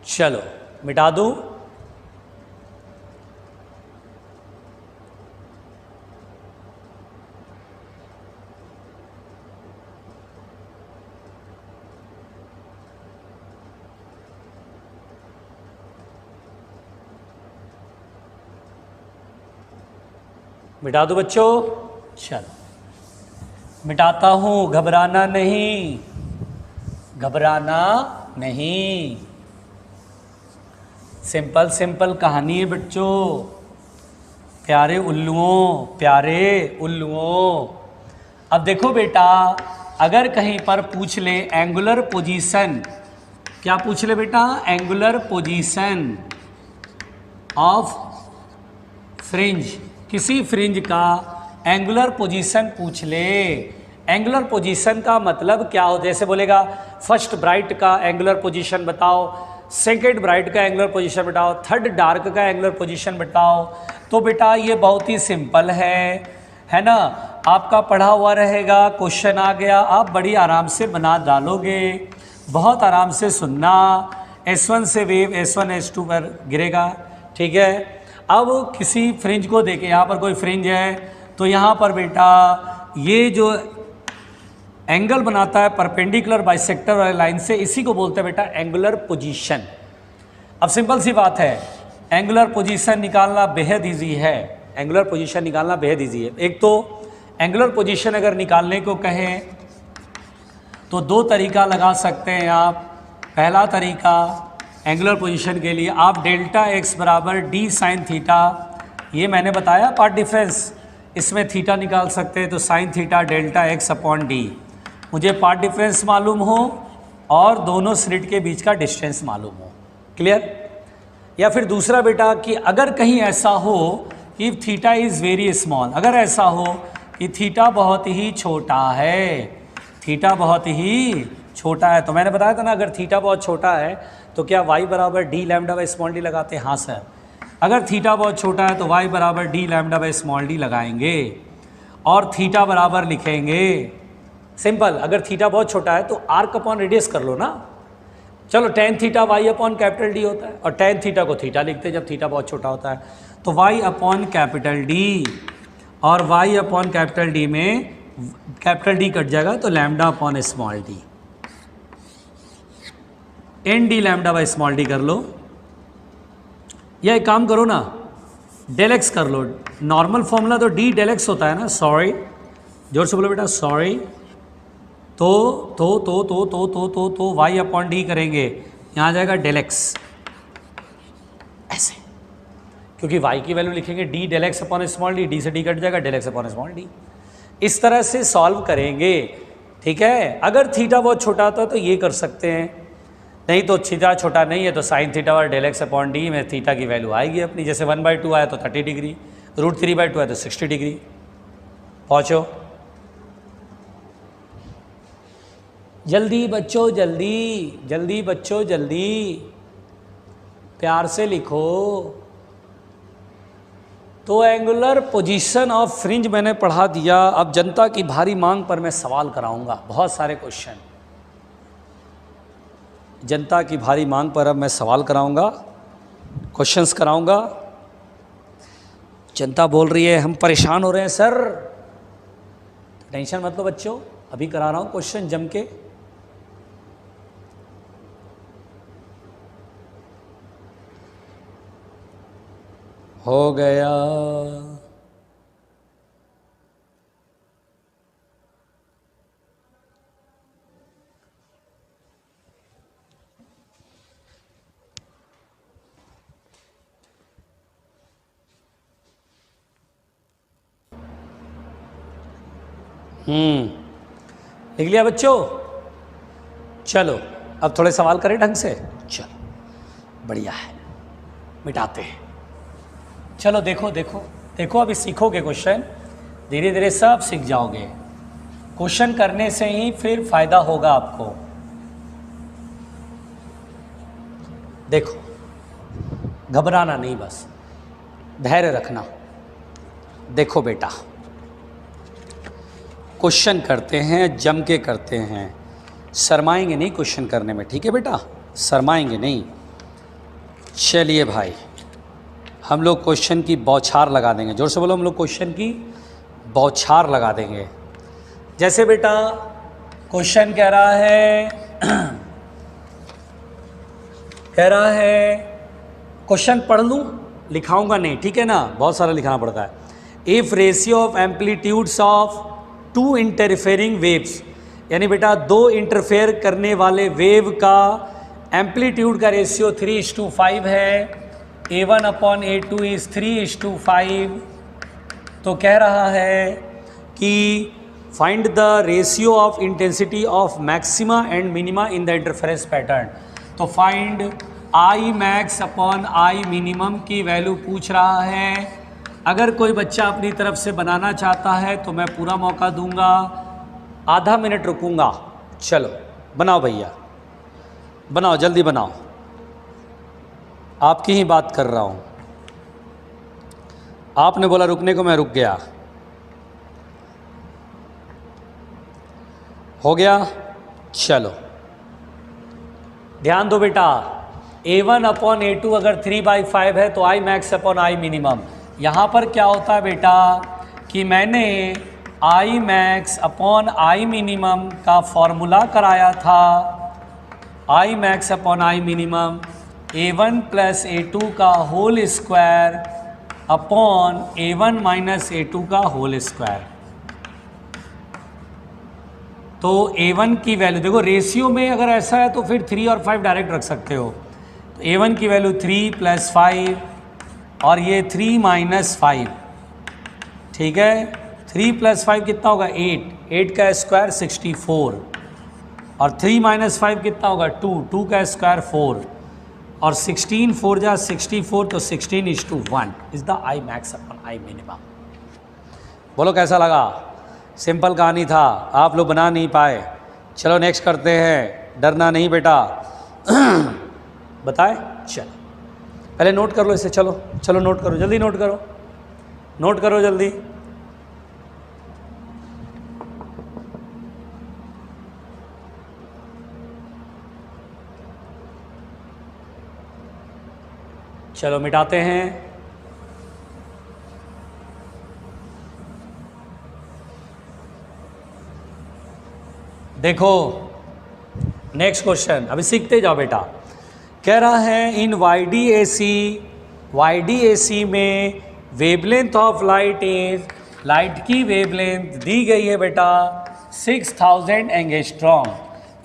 चलो मिटा दूँ। मिटा दो बच्चों। चलो मिटाता हूँ, घबराना नहीं। सिंपल कहानी है बच्चों, प्यारे उल्लुओं। अब देखो बेटा, अगर कहीं पर पूछ ले एंगुलर पोजीशन, क्या पूछ ले बेटा? एंगुलर पोजीशन ऑफ फ्रिंज, किसी फ्रिंज का एंगुलर पोजीशन पूछ ले। एंगुलर पोजीशन का मतलब क्या हो? जैसे बोलेगा फर्स्ट ब्राइट का एंगुलर पोजीशन बताओ, सेकेंड ब्राइट का एंगुलर पोजीशन बताओ, थर्ड डार्क का एंगुलर पोजीशन बताओ। तो बेटा ये बहुत ही सिंपल है ना, आपका पढ़ा हुआ रहेगा, क्वेश्चन आ गया, आप बड़ी आराम से बना डालोगे। बहुत आराम से सुनना। S1 से वेव S1 S2 पर गिरेगा, ठीक है। अब किसी फ्रिंज को देखें, यहाँ पर कोई फ्रिंज है तो यहाँ पर बेटा ये जो एंगल बनाता है परपेंडिकुलर बाइसेक्टर वाली लाइन से, इसी को बोलते हैं बेटा एंगुलर पोजीशन। अब सिंपल सी बात है, एंगुलर पोजीशन निकालना बेहद इजी है। एक तो एंगुलर पोजीशन अगर निकालने को कहें तो दो तरीका लगा सकते हैं आप। पहला तरीका एंगुलर पोजीशन के लिए आप डेल्टा x बराबर डी साइन थीटा, ये मैंने बताया पार्ट डिफरेंस, इसमें थीटा निकाल सकते हैं तो sine theta delta x upon D. मुझे पार्ट डिफरेंस मालूम हो और दोनों स्लिट के बीच का डिस्टेंस मालूम हो। क्लियर? या फिर दूसरा बेटा कि अगर कहीं ऐसा हो कि थीटा इज़ वेरी स्मॉल, अगर ऐसा हो कि थीटा बहुत ही छोटा है, तो मैंने बताया था ना, अगर थीटा बहुत छोटा है तो क्या y बराबर D lambda by small D लगाते हैं? हाँ सर। अगर थीटा बहुत छोटा है तो y बराबर D lambda by small D लगाएंगे और थीटा बराबर लिखेंगे सिंपल। अगर थीटा बहुत छोटा है तो आर्क अपॉन रेडियस कर लो ना। चलो tan theta y upon capital D होता है और टेन थीटा को थीटा लिखते हैं जब थीटा बहुत छोटा होता है, तो y अपॉन कैपिटल डी, और y अपॉन कैपिटल डी में कैपिटल डी कट जाएगा तो lambda upon small d, n D lambda by small d कर लो। या एक काम करो ना, डेल एक्स कर लो। नॉर्मल फॉर्मूला तो डी डेल एक्स होता है ना, सॉरी, जोर से बोलो बेटा सॉरी। तो वाई अपॉन डी करेंगे, यहाँ आ जाएगा डेल एक्स ऐसे, क्योंकि वाई की वैल्यू लिखेंगे D del x upon small d, D से डी कट जाएगा del x upon small d. इस तरह से सॉल्व करेंगे, ठीक है। अगर थीटा बहुत छोटा होता है तो ये कर सकते हैं, नहीं तो थीटा छोटा नहीं है तो साइन थीटा और डेल एक्स अपॉन डी में थीटा की वैल्यू आएगी अपनी। जैसे 1/2 आया तो 30 डिग्री, √3/2 आया तो 60 डिग्री। पहुँचो जल्दी बच्चों, जल्दी प्यार से लिखो। तो एंगुलर पोजीशन ऑफ फ्रिंज मैंने पढ़ा दिया। अब जनता की भारी मांग पर मैं सवाल कराऊंगा, बहुत सारे क्वेश्चन। जनता की भारी मांग पर अब मैं सवाल कराऊंगा, क्वेश्चंस कराऊंगा। जनता बोल रही है हम परेशान हो रहे हैं सर। टेंशन मत लो बच्चों, अभी करा रहा हूँ क्वेश्चन जम के। हो गया। लिख लिया बच्चों? चलो अब थोड़े सवाल करें ढंग से। चलो बढ़िया है, मिटाते हैं। चलो देखो देखो देखो, अभी सीखोगे क्वेश्चन, धीरे धीरे सब सीख जाओगे। क्वेश्चन करने से ही फिर फायदा होगा आपको। देखो, घबराना नहीं, बस धैर्य रखना। देखो बेटा, क्वेश्चन करते हैं, जम के करते हैं, शर्माएंगे नहीं क्वेश्चन करने में, ठीक है बेटा? शर्माएंगे नहीं। चलिए भाई, हम लोग क्वेश्चन की बौछार लगा देंगे। जोर से बोलो, हम लोग क्वेश्चन की बौछार लगा देंगे। जैसे बेटा क्वेश्चन कह रहा है क्वेश्चन पढ़ लूँ, लिखाऊंगा नहीं, ठीक है ना? बहुत सारा लिखाना पड़ता है। If ratio of amplitudes of two interfering waves, यानी बेटा दो इंटरफेयर करने वाले वेव का एम्पलीट्यूड का रेशियो 3:5 है, A1 अपॉन A2 इज 3:5। तो कह रहा है कि find the ratio of intensity of maxima and minima in the interference pattern. तो find I max upon I minimum की वैल्यू पूछ रहा है। अगर कोई बच्चा अपनी तरफ से बनाना चाहता है तो मैं पूरा मौका दूंगा, आधा मिनट रुकूंगा। चलो बनाओ भैया, बनाओ, जल्दी बनाओ, आपकी ही बात कर रहा हूं। आपने बोला रुकने को, मैं रुक गया। हो गया? चलो ध्यान दो बेटा, A1 अपॉन A2 अगर 3/5 है तो आई मैक्स अपॉन आई मिनिमम। यहाँ पर क्या होता है बेटा कि मैंने आई मैक्स अपॉन आई मिनिमम का फॉर्मूला कराया था। आई max upon I minimum A1 plus A2 का whole square upon A1 minus A2 का होल स्क्वायर। तो A1 की वैल्यू देखो, रेशियो में अगर ऐसा है तो फिर 3 और 5 डायरेक्ट रख सकते हो। तो A1 की वैल्यू 3 + 5 और ये 3 - 5, ठीक है? 3 + 5 कितना होगा? 8। 8 का स्क्वायर 64 और 3 - 5 कितना होगा? 2। 2 का स्क्वायर 4 और 16 4 जा 64, तो 16:1 is the I max upon I minimum. बोलो कैसा लगा? सिंपल कहानी था, आप लोग बना नहीं पाए। चलो नेक्स्ट करते हैं, डरना नहीं बेटा। बताए? चलो पहले नोट कर लो इसे। चलो चलो नोट करो, जल्दी नोट करो, नोट करो जल्दी। चलो मिटाते हैं। देखो नेक्स्ट क्वेश्चन, अभी सीखते जाओ बेटा। कह रहा है इन YDAC में wavelength of light is, light की वेवलेंथ दी गई है बेटा 6000 एंगस्ट्रॉम,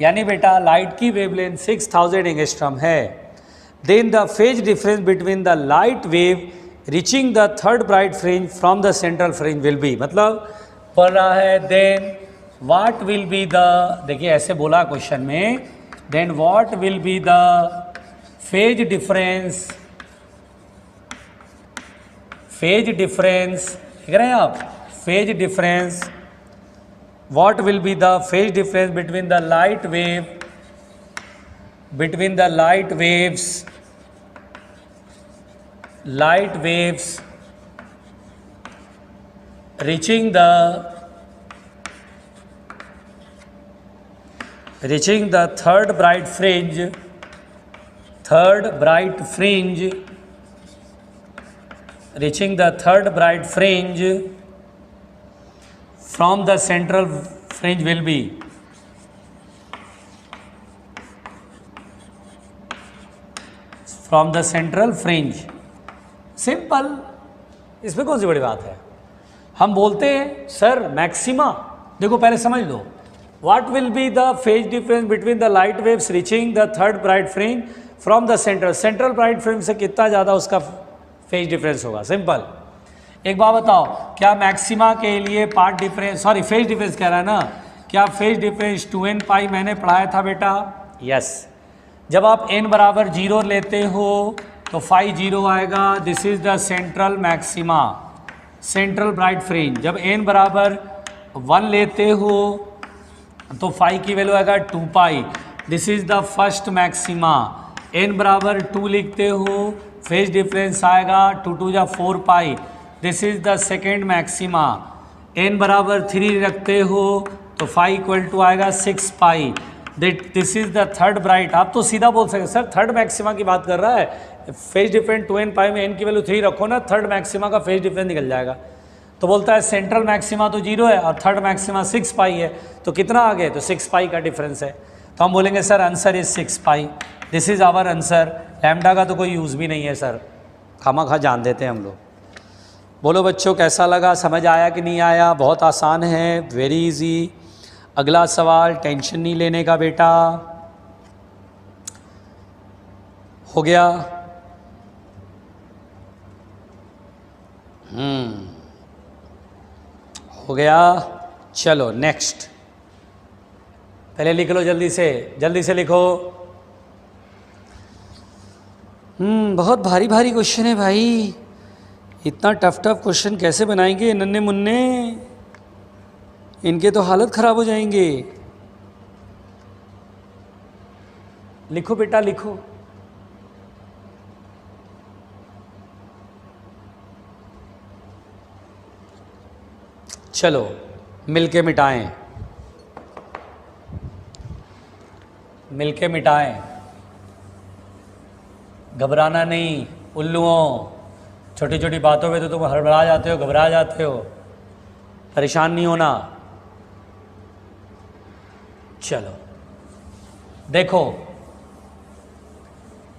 यानी बेटा लाइट की वेवलेंथ 6000 एंगस्ट्रॉम है। Then the phase difference between the light wave reaching the third bright fringe from the central fringe will be, मतलब पढ़ रहा है then what will be the, देखिए ऐसे बोला क्वेश्चन में, then what will be the phase difference, phase difference देख रहे हैं आप, phase difference, what will be the phase difference between the light wave, between the light waves reaching the third bright fringe from the central fringe will be from the central fringe. Simple, इसमें कौन सी बड़ी बात है. हम बोलते हैं sir maxima, देखो पहले समझ लो, what will be the phase difference between the light waves reaching the third bright fringe from the central bright fringe से कितना ज़्यादा उसका फेज डिफरेंस होगा. सिंपल. एक बात बताओ, क्या मैक्सिमा के लिए path difference, sorry phase difference कह रहा है ना, क्या फेज डिफरेंस 2n पाई मैंने पढ़ाया था बेटा. यस. जब आप n बराबर 0 लेते हो तो फाई 0 आएगा. This is the central maxima, central bright fringe. जब n बराबर 1 लेते हो तो फाई की वैल्यू आएगा 2 pi. This is the first maxima. n बराबर 2 लिखते हो, फेज डिफरेंस आएगा 2 2 जा 4 pi. This is the second maxima. n बराबर 3 रखते हो तो फाई इक्वल टू आएगा 6 pi. This is the third bright. आप तो सीधा बोल सकते सर थर्ड मैक्सिमा की बात कर रहा है, फेज डिफरेंस 2n पाई में n की वैल्यू 3 रखो ना, थर्ड मैक्सिमा का फेज डिफरेंस निकल जाएगा. तो बोलता है सेंट्रल मैक्सिमा तो 0 है और थर्ड मैक्सिमा 6 पाई है, तो कितना आ गए, तो 6 पाई का डिफरेंस है. तो हम बोलेंगे sir answer is 6 pi. This is our answer. Lambda का तो कोई यूज़ भी नहीं है सर, खामा जान देते हैं हम लोग. बोलो बच्चों कैसा लगा, समझ आया कि नहीं आया. बहुत आसान है, वेरी इजी. अगला सवाल, टेंशन नहीं लेने का बेटा. हो गया. हो गया. चलो नेक्स्ट. पहले लिख लो जल्दी से लिखो. बहुत भारी भारी क्वेश्चन है भाई. इतना टफ क्वेश्चन कैसे बनाएंगे नन्हे मुन्ने, इनके तो हालत ख़राब हो जाएंगे. लिखो बेटा लिखो. चलो मिलके मिटाएं, घबराना नहीं उल्लुओं. छोटी छोटी बातों पे तो तुम हड़बड़ा जाते हो, घबरा जाते हो. परेशान नहीं होना. चलो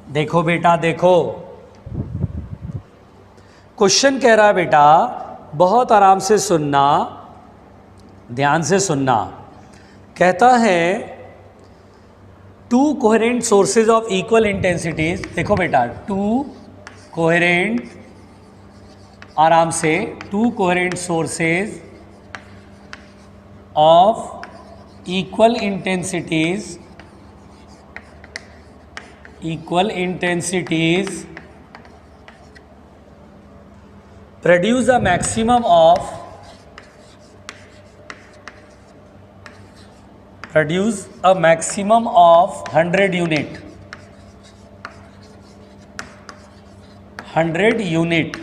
देखो बेटा देखो. क्वेश्चन कह रहा है बेटा, बहुत आराम से सुनना, ध्यान से सुनना. कहता है to coherent sources of equal intensities. देखो बेटा, टू कोहेरेंट, आराम से, to coherent sources of equal intensities produce a maximum of 100 unit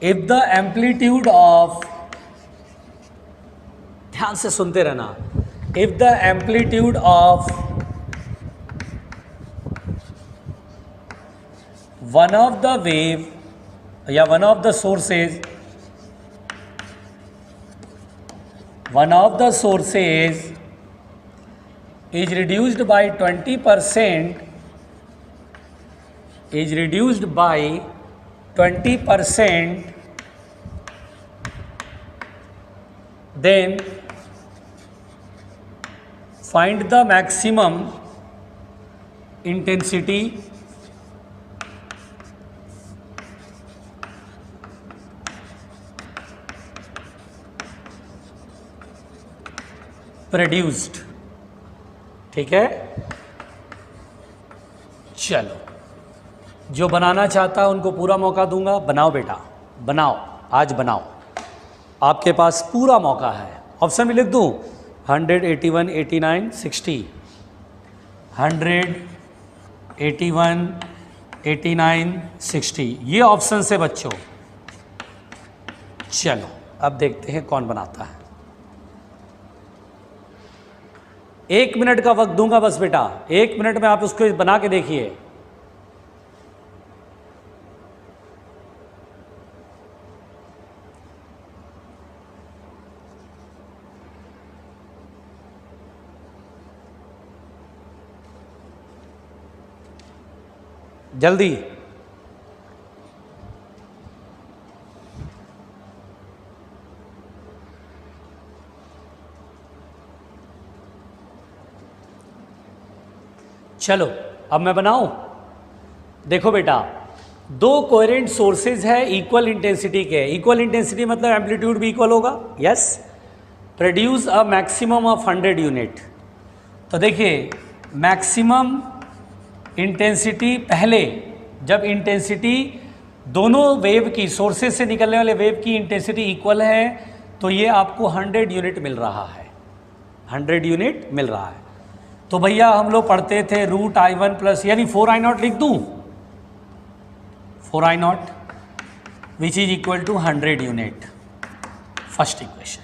if the amplitude of, ध्यान से सुनते रहना, if the amplitude of one of the wave या one of the sources is reduced by 20%, then find the maximum intensity produced. ठीक है. चलो, जो बनाना चाहता है उनको पूरा मौका दूंगा. बनाओ बेटा, बनाओ, आज बनाओ, आपके पास पूरा मौका है. ऑप्शन भी लिख दूं, 100, 81, 89, 60. 100, 81, 89, 60, ये ऑप्शन से बच्चों. चलो अब देखते हैं कौन बनाता है। 1 मिनट का वक्त दूंगा बस बेटा, 1 मिनट में आप उसको बना के देखिए। जल्दी। चलो अब मैं बनाऊं। देखो बेटा, 2 कोहेरेंट सोर्सेज है इक्वल इंटेंसिटी के। इक्वल इंटेंसिटी मतलब एम्पलीट्यूड भी इक्वल होगा। Yes, produce a maximum of 100 unit. तो देखिए मैक्सिमम इंटेंसिटी पहले, जब इंटेंसिटी दोनों वेव की, सोर्सेज से निकलने वाले वेव की इंटेंसिटी इक्वल है, तो ये आपको 100 यूनिट मिल रहा है, 100 यूनिट मिल रहा है। तो भैया हम लोग पढ़ते थे रूट I1 प्लस, यानी 4I0 लिख दूं, 4I0 which is equal to 100 unit. First equation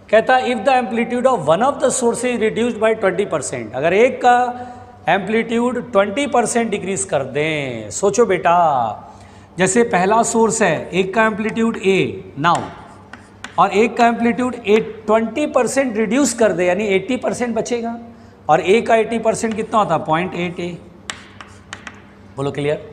कहता है if the amplitude of one of the source is reduced by 20%, अगर एक का एम्पलीट्यूड 20% डिक्रीज कर दें। सोचो बेटा, जैसे पहला सोर्स है, एक का एम्पलीट्यूड A नाउ, और एक का एम्पलीट्यूड 20% रिड्यूस कर दे, यानी 80% बचेगा, और A का 80% कितना होता है, 0.8A। बोलो क्लियर।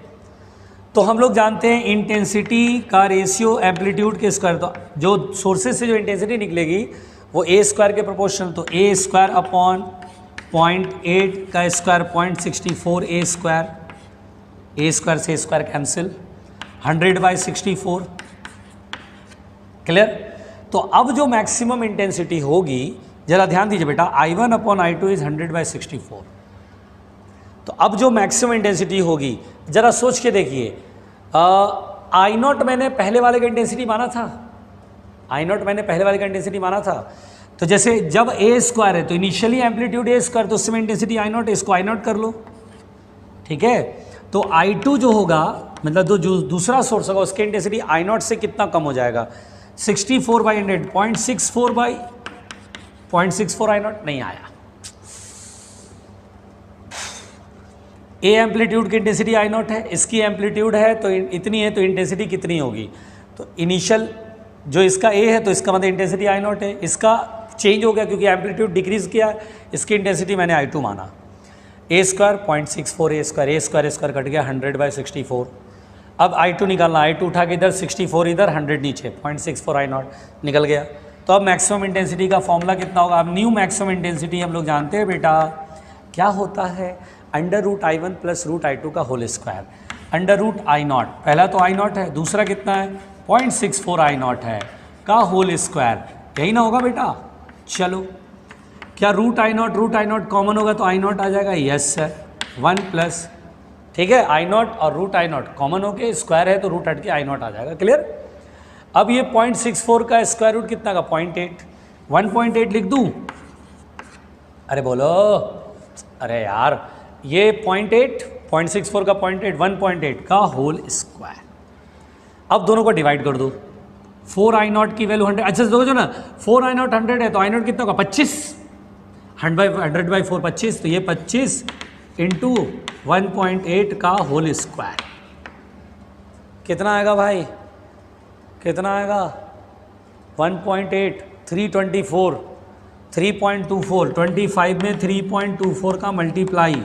तो हम लोग जानते हैं इंटेंसिटी का रेशियो एम्पलीट्यूड के स्क्वायर, तो जो सोर्सेज से जो इंटेंसिटी निकलेगी वो A स्क्वायर के प्रोपोर्शनल, तो A स्क्वायर अपॉन 0.8 का square 0.64 A square, A square से स्क्वायर कैंसिल, 100/64। क्लियर। तो अब जो मैक्सिमम इंटेंसिटी होगी, जरा ध्यान दीजिए बेटा, I1 अपॉन I2 इज 100/64। तो अब जो मैक्सिमम इंटेंसिटी होगी, जरा सोच के देखिए, I0 मैंने पहले वाले का इंटेंसिटी माना था, I0 मैंने पहले वाले का इंटेंसिटी माना था। तो जैसे जब A स्क्वायर है तो इनिशियली एम्पलीट्यूड A स्क्वायर, तो उस समय इंटेंसिटी I0, इसको I0 कर लो, ठीक है। तो I2 जो होगा, मतलब जो दूसरा सोर्स होगा, उसकी इंटेंसिटी I0 से कितना कम हो जाएगा, 64/100, 0.64 I0 नहीं आया। A एम्पलीट्यूड की इंटेंसिटी I0 है, इसकी एम्पलीट्यूड है तो इतनी है, तो इंटेंसिटी कितनी होगी, तो इनिशियल जो इसका A है तो इसका मतलब इंटेंसिटी I0 है, इसका चेंज हो गया क्योंकि एम्पलीट्यूड डिक्रीज किया, इसकी इंटेंसिटी मैंने I2 माना। A square 0.64 A square cut गया 100/64। अब I2 निकालना, I2 उठा के इधर 64 इधर 100 नीचे, 0.64 I0 निकल गया। तो अब मैक्सिमम इंटेंसिटी का फॉर्मूला कितना होगा, अब न्यू मैक्सिमम इंटेंसिटी हम लोग जानते हैं बेटा क्या होता है, √I1 प्लस √I2 का होल स्क्वायर, √I0, पहला तो I0 है, दूसरा कितना है 0.64 I0 है का होल स्क्वायर, यही ना होगा बेटा। चलो क्या √I0 कॉमन होगा तो I0 आ जाएगा, यस सर, 1 प्लस, ठीक है, I0 और √I0 कॉमन होके स्क्वायर है तो रूट हट के I0 आ जाएगा। क्लियर। अब ये 0.64 का स्क्वायर रूट कितना का, 0.8, 1.8 लिख दूं, अरे बोलो, अरे यार ये 0.64 का 0.8, 1.8 का होल स्क्वायर। अब दोनों को डिवाइड कर दो, 4I0 की वैल्यू 100, अच्छा देखो ना 4I0 100 है तो I0 कितना होगा 25, 100/4 25, तो ये 25 इंटू 1.8 का होल स्क्वायर कितना आएगा भाई, कितना आएगा 1.8, 324, 3.24, 25 में 3.24 का मल्टीप्लाई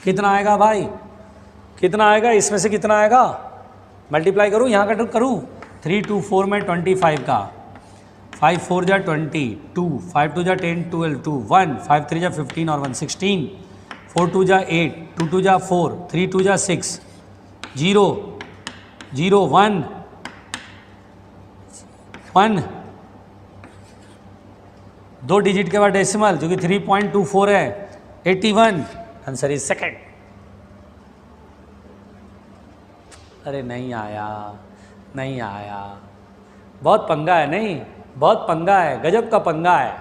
कितना आएगा भाई, कितना आएगा, इसमें से कितना आएगा, मल्टीप्लाई करूँ, यहाँ का करूँ, 324 में 25 का, 5 4 जा 20, 2 5 2 जा 10, 12, 2 1, 5 3 जा 15 और 1 16, 4 2 जा 8, 2 2 जा 4, 3 2 जा 6, 0 0 1 1, 2 डिजिट के बाद डेसिमल जो कि 3.24 है, 81, आंसर इज सेकंड। अरे नहीं आया, नहीं आया, बहुत पंगा है, नहीं बहुत पंगा है, गजब का पंगा है।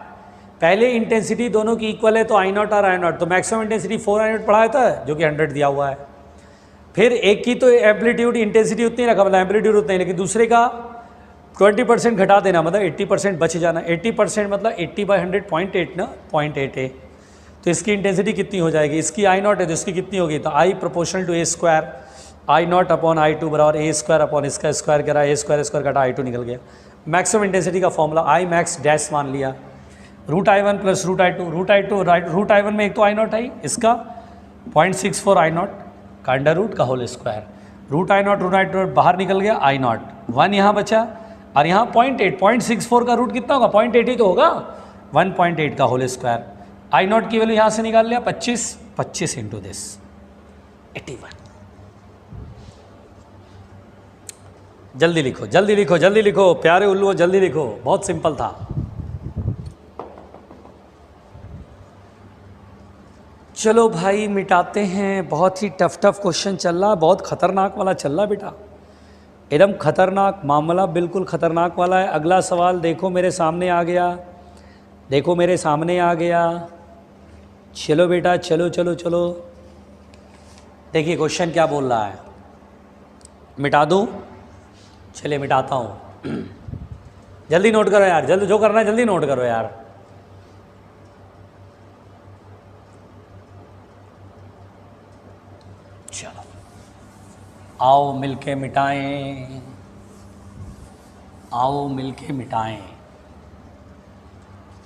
पहले इंटेंसिटी दोनों की इक्वल है तो I0 और I0, तो मैक्सिमम इंटेंसिटी 4I0 पढ़ाया था जो कि 100 दिया हुआ है। फिर एक की तो एम्पलीट्यूड इंटेंसिटी उतनी रखा, मतलब एम्पलीट्यूड उतना ही, लेकिन दूसरे का 20% घटा देना मतलब 80% बच जाना। 80% मतलब 80/100 0.8 ना, 0.8 है। तो इसकी इंटेंसिटी कितनी हो जाएगी, इसकी आई नॉट है तो इसकी कितनी होगी, तो I proportional to A square, I naught upon I two बराबर ए स्क्वायर अपॉन इसका स्क्वायर करा, ए स्क्वायर कटा आई टू निकल गया। मैक्सिमम इंटेंसिटी का फॉर्मूला आई मैक्स डैश मान लिया, root I one plus root I two, root I one में एक तो आई नॉट आई, इसका 0.64 आई नॉट का अंडर रूट का whole square, root I naught बाहर निकल गया, आई नॉट 1 यहाँ बचा, और यहाँ 0.64 का रूट कितना होगा, 0.8 ही तो होगा, 1.8 का होल स्क्वायर। आई नॉट की वैल्यू यहाँ से निकाल लिया 25 इंटू दिस 81। जल्दी लिखो जल्दी लिखो जल्दी लिखो प्यारे उल्लू, जल्दी लिखो, बहुत सिंपल था। चलो भाई मिटाते हैं, बहुत ही टफ क्वेश्चन चल रहा, बहुत खतरनाक वाला चल रहा बेटा, एकदम खतरनाक मामला, बिल्कुल खतरनाक वाला है। अगला सवाल देखो मेरे सामने आ गया, देखो मेरे सामने आ गया। चलो बेटा चलो चलो चलो, देखिए क्वेश्चन क्या बोल रहा है, मिटा दूँ? चलिए मिटाता हूँ। जल्दी नोट करो यार, जल्दी जो करना है जल्दी नोट करो यार। चलो आओ मिलके मिटाएं, आओ मिलके मिटाएं।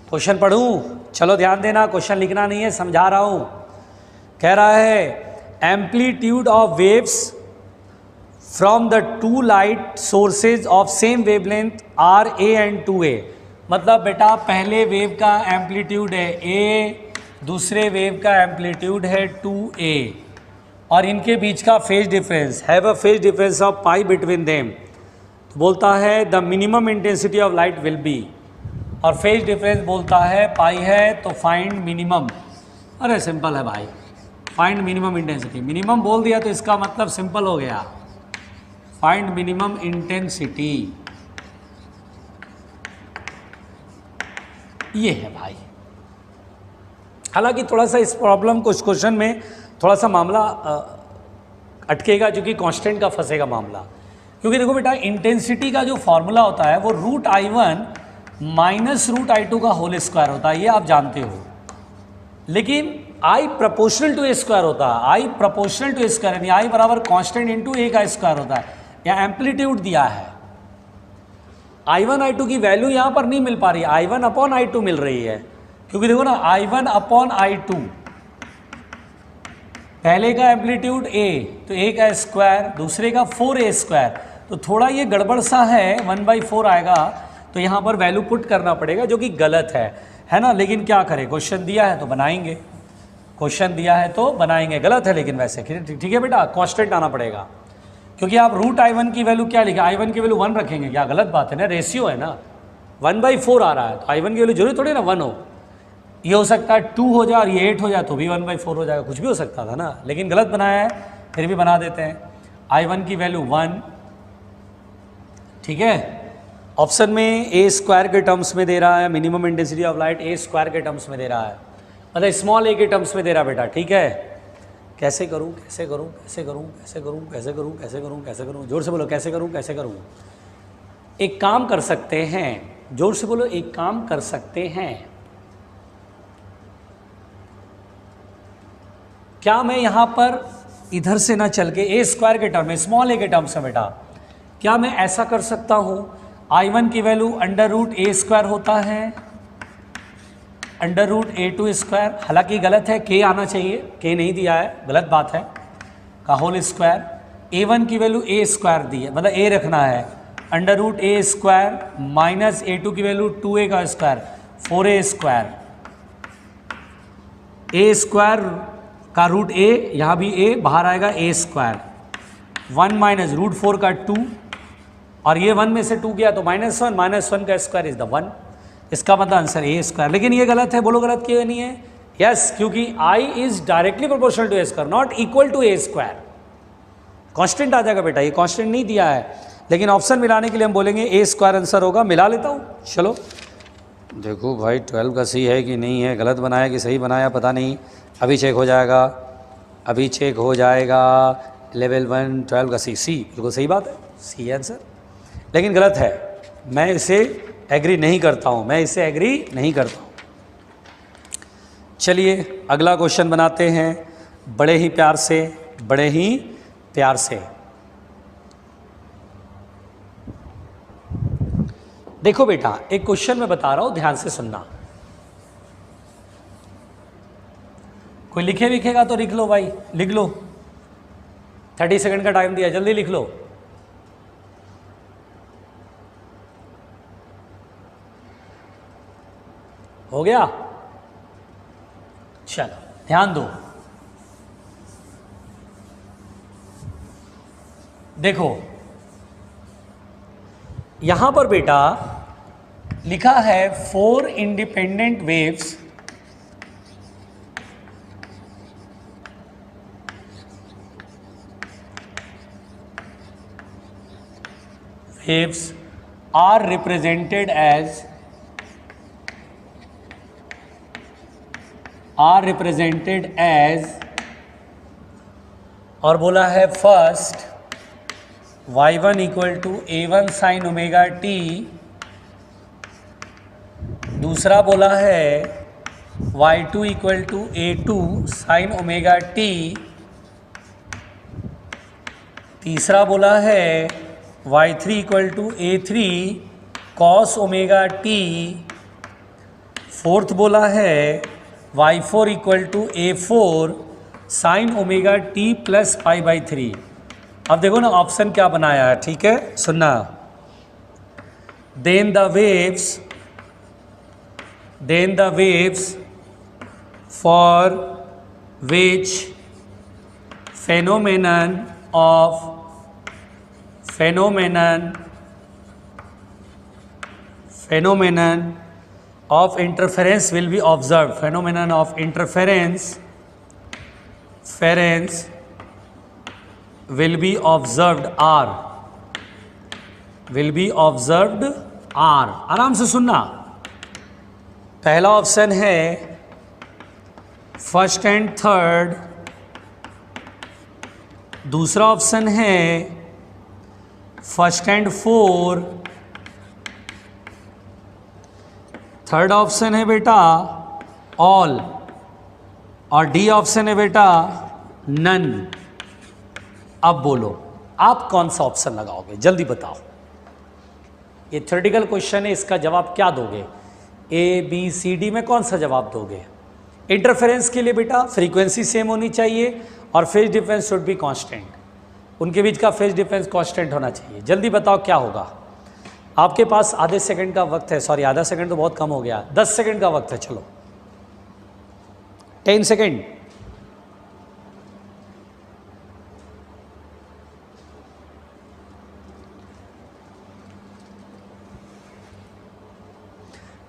क्वेश्चन पढ़ूं? चलो ध्यान देना, क्वेश्चन लिखना नहीं है, समझा रहा हूं। कह रहा है amplitude of waves from the two light sources of same wavelength are A and 2a। मतलब बेटा पहले वेव का एम्पलीट्यूड है a, दूसरे वेव का एम्पलीट्यूड है 2a, और इनके बीच का phase difference have a phase difference of pi between them. तो बोलता है the minimum intensity of light will be, और फेज डिफरेंस बोलता है पाई है, तो फाइंड मिनिमम। अरे सिंपल है भाई, फाइंड मिनिमम इंटेंसिटी। मिनिमम बोल दिया तो इसका मतलब सिंपल हो गया, फाइंड मिनिमम इंटेंसिटी, ये है भाई। हालांकि थोड़ा सा इस प्रॉब्लम को, इस क्वेश्चन में थोड़ा सा मामला अटकेगा, जो कि कांस्टेंट का फंसेगा मामला। क्योंकि देखो बेटा इंटेंसिटी का जो फॉर्मूला होता है वो root I one minus root I two का होल स्क्वायर होता है, ये आप जानते हो। लेकिन I proportional to A square होता है, I proportional to A square यानी आई बराबर कांस्टेंट इंटू ए का स्क्वायर होता है। या एम्पलीट्यूड दिया है, आई वन आई टू की वैल्यू यहाँ पर नहीं मिल पा रही, I one upon I two मिल रही है। क्योंकि देखो ना I one upon I two, पहले का एम्पलीट्यूड a, तो a का स्क्वायर, दूसरे का 4a स्क्वायर, तो थोड़ा ये गड़बड़ सा है, 1/4 आएगा, तो यहाँ पर वैल्यू पुट करना पड़ेगा, जो कि गलत है ना। लेकिन क्या करें, क्वेश्चन दिया है तो बनाएंगे, क्वेश्चन दिया है तो बनाएंगे। गलत है लेकिन वैसे ठीक है बेटा, कांस्टेंट आना पड़ेगा। क्योंकि आप रूट आई वन की वैल्यू क्या लिखा, आई वन की वैल्यू 1 रखेंगे क्या, गलत बात है ना, रेशियो है ना, 1/4 आ रहा है, तो आई वन की वैल्यू जरूरी थोड़ी ना 1 हो। ये हो सकता है 2 हो जाए और ये 8 हो जाए तो भी 1/4 हो जाएगा, कुछ भी हो सकता था ना, लेकिन गलत बनाया है, फिर भी बना देते हैं। आई वन की वैल्यू 1, ठीक है। ऑप्शन में ए स्क्वायर के टर्म्स में दे रहा है, minimum intensity of light A square के टर्म्स में दे रहा है, मतलब स्मॉल ए के टर्म्स में दे रहा बेटा, ठीक है। कैसे करूं कैसे करूं कैसे करूं कैसे करूं कैसे करूं कैसे करूं कैसे करूं, जोर से बोलो कैसे करूं कैसे करूं। एक काम कर सकते हैं, जोर से बोलो, एक काम कर सकते हैं। क्या मैं यहाँ पर इधर से ना चल के ए स्क्वायर के टर्म में, स्मॉल ए के टर्म्स में बेटा, क्या मैं ऐसा कर सकता हूँ, आई वन की value under root A square होता है, under root A two square, हालांकि गलत है, के आना चाहिए, के नहीं दिया है, गलत बात है, का होल स्क्वायर, ए वन की वैल्यू ए स्क्वायर दी है, मतलब ए रखना है, under root A square minus A two की वैल्यू 2a का square 4a square, A square का रूट ए, यहाँ भी ए बाहर आएगा, ए स्क्वायर 1 माइनस रूट 4 का 2, और ये 1 में से 2 गया तो -1 का स्क्वायर इज द 1, इसका मतलब आंसर ए स्क्वायर। लेकिन ये गलत है, बोलो गलत क्यों नहीं है? यस, क्योंकि I is directly proportional to A square, not equal to A square. Constant आ जाएगा बेटा, ये कांस्टेंट नहीं दिया है, लेकिन ऑप्शन मिलाने के लिए हम बोलेंगे ए स्क्वायर आंसर होगा। मिला लेता हूँ, चलो देखो भाई 12 का सी है कि नहीं है, गलत बनाया कि सही बनाया पता नहीं, अभी चेक हो जाएगा, अभी चेक हो जाएगा। लेवल 1 12 का सी, सी बिल्कुल सही बात है, सी आंसर, लेकिन गलत है, मैं इसे एग्री नहीं करता हूं, मैं इसे एग्री नहीं करता हूं। चलिए अगला क्वेश्चन बनाते हैं, बड़े ही प्यार से, बड़े ही प्यार से। देखो बेटा, एक क्वेश्चन मैं बता रहा हूं, ध्यान से सुनना। कोई लिखे लिखेगा तो लिख लो भाई, लिख लो। 30 सेकंड का टाइम दिया, जल्दी लिख लो। हो गया? चलो ध्यान दो। देखो यहां पर बेटा लिखा है 4 independent waves are represented as और बोला है first y1 equal to a1 sine omega t, दूसरा बोला है y2 equal to a2 sine omega t, तीसरा बोला है y3 equal to a3 cos omega t, fourth बोला है y4 equal to a4 sine omega t plus pi by 3। अब देखो ना ऑप्शन क्या बनाया है, ठीक है, सुनना। Then the waves for which phenomenon of interference will be observed. Phenomenon of interference will be observed are। आराम से सुनना। पहला ऑप्शन है फर्स्ट एंड थर्ड, दूसरा ऑप्शन है first and four, third option है बेटा ऑल, और डी ऑप्शन है बेटा नन। अब बोलो आप कौन सा ऑप्शन लगाओगे, जल्दी बताओ। ये थ्योरेटिकल क्वेश्चन है, इसका जवाब क्या दोगे? ए बी सी डी में कौन सा जवाब दोगे? इंटरफेरेंस के लिए बेटा फ्रीक्वेंसी सेम होनी चाहिए और phase difference should be constant, उनके बीच का फेज डिफरेंस कांस्टेंट होना चाहिए। जल्दी बताओ क्या होगा। आपके पास आधे सेकंड का वक्त है, सॉरी आधा सेकंड तो बहुत कम हो गया, 10 सेकंड का वक्त है। चलो 10 सेकंड।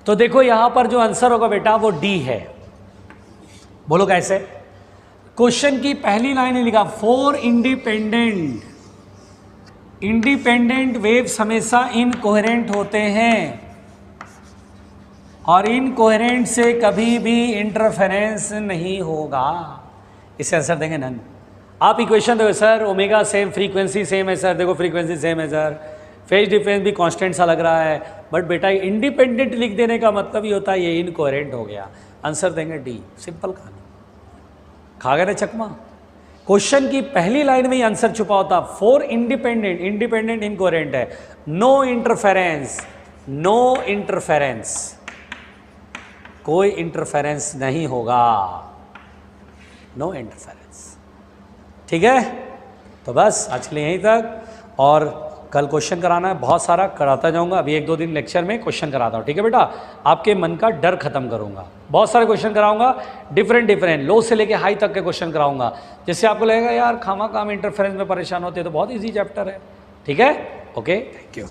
तो देखो यहां पर जो आंसर होगा बेटा वो डी है। बोलो कैसे? क्वेश्चन की पहली लाइन लिखा 4 इंडिपेंडेंट वेव्स हमेशा इनकोहेरेंट होते हैं और इनकोहेरेंट से कभी भी इंटरफेरेंस नहीं होगा। इसे आंसर देंगे नन। आप इक्वेशन देखो sir, omega same, frequency same है सर, देखो फ्रीक्वेंसी सेम है सर, फेज डिफरेंस भी कांस्टेंट सा लग रहा है, बट बेटा इंडिपेंडेंट लिख देने का मतलब ही होता है ये इनकोहेरेंट हो गया। आंसर देंगे डी। सिंपल कहानी, खा गए ना चकमा। क्वेश्चन की पहली लाइन में ही आंसर छुपा होता। 4 इंडिपेंडेंट इनकोहेरेंट है, नो इंटरफेरेंस, कोई इंटरफेरेंस नहीं होगा, नो इंटरफेरेंस। ठीक है, तो बस आज के लिए यहीं तक, और कल क्वेश्चन कराना है बहुत सारा, कराता जाऊंगा। अभी 1-2 दिन लेक्चर में क्वेश्चन कराता हूँ, ठीक है बेटा। आपके मन का डर खत्म करूंगा, बहुत सारे क्वेश्चन कराऊंगा, डिफरेंट लो से लेके हाई तक के क्वेश्चन कराऊंगा, जिससे आपको लगेगा यार खामा काम इंटरफेरेंस में परेशान होते हैं, तो बहुत ईजी चैप्टर है। ठीक है, ओके, थैंक यू।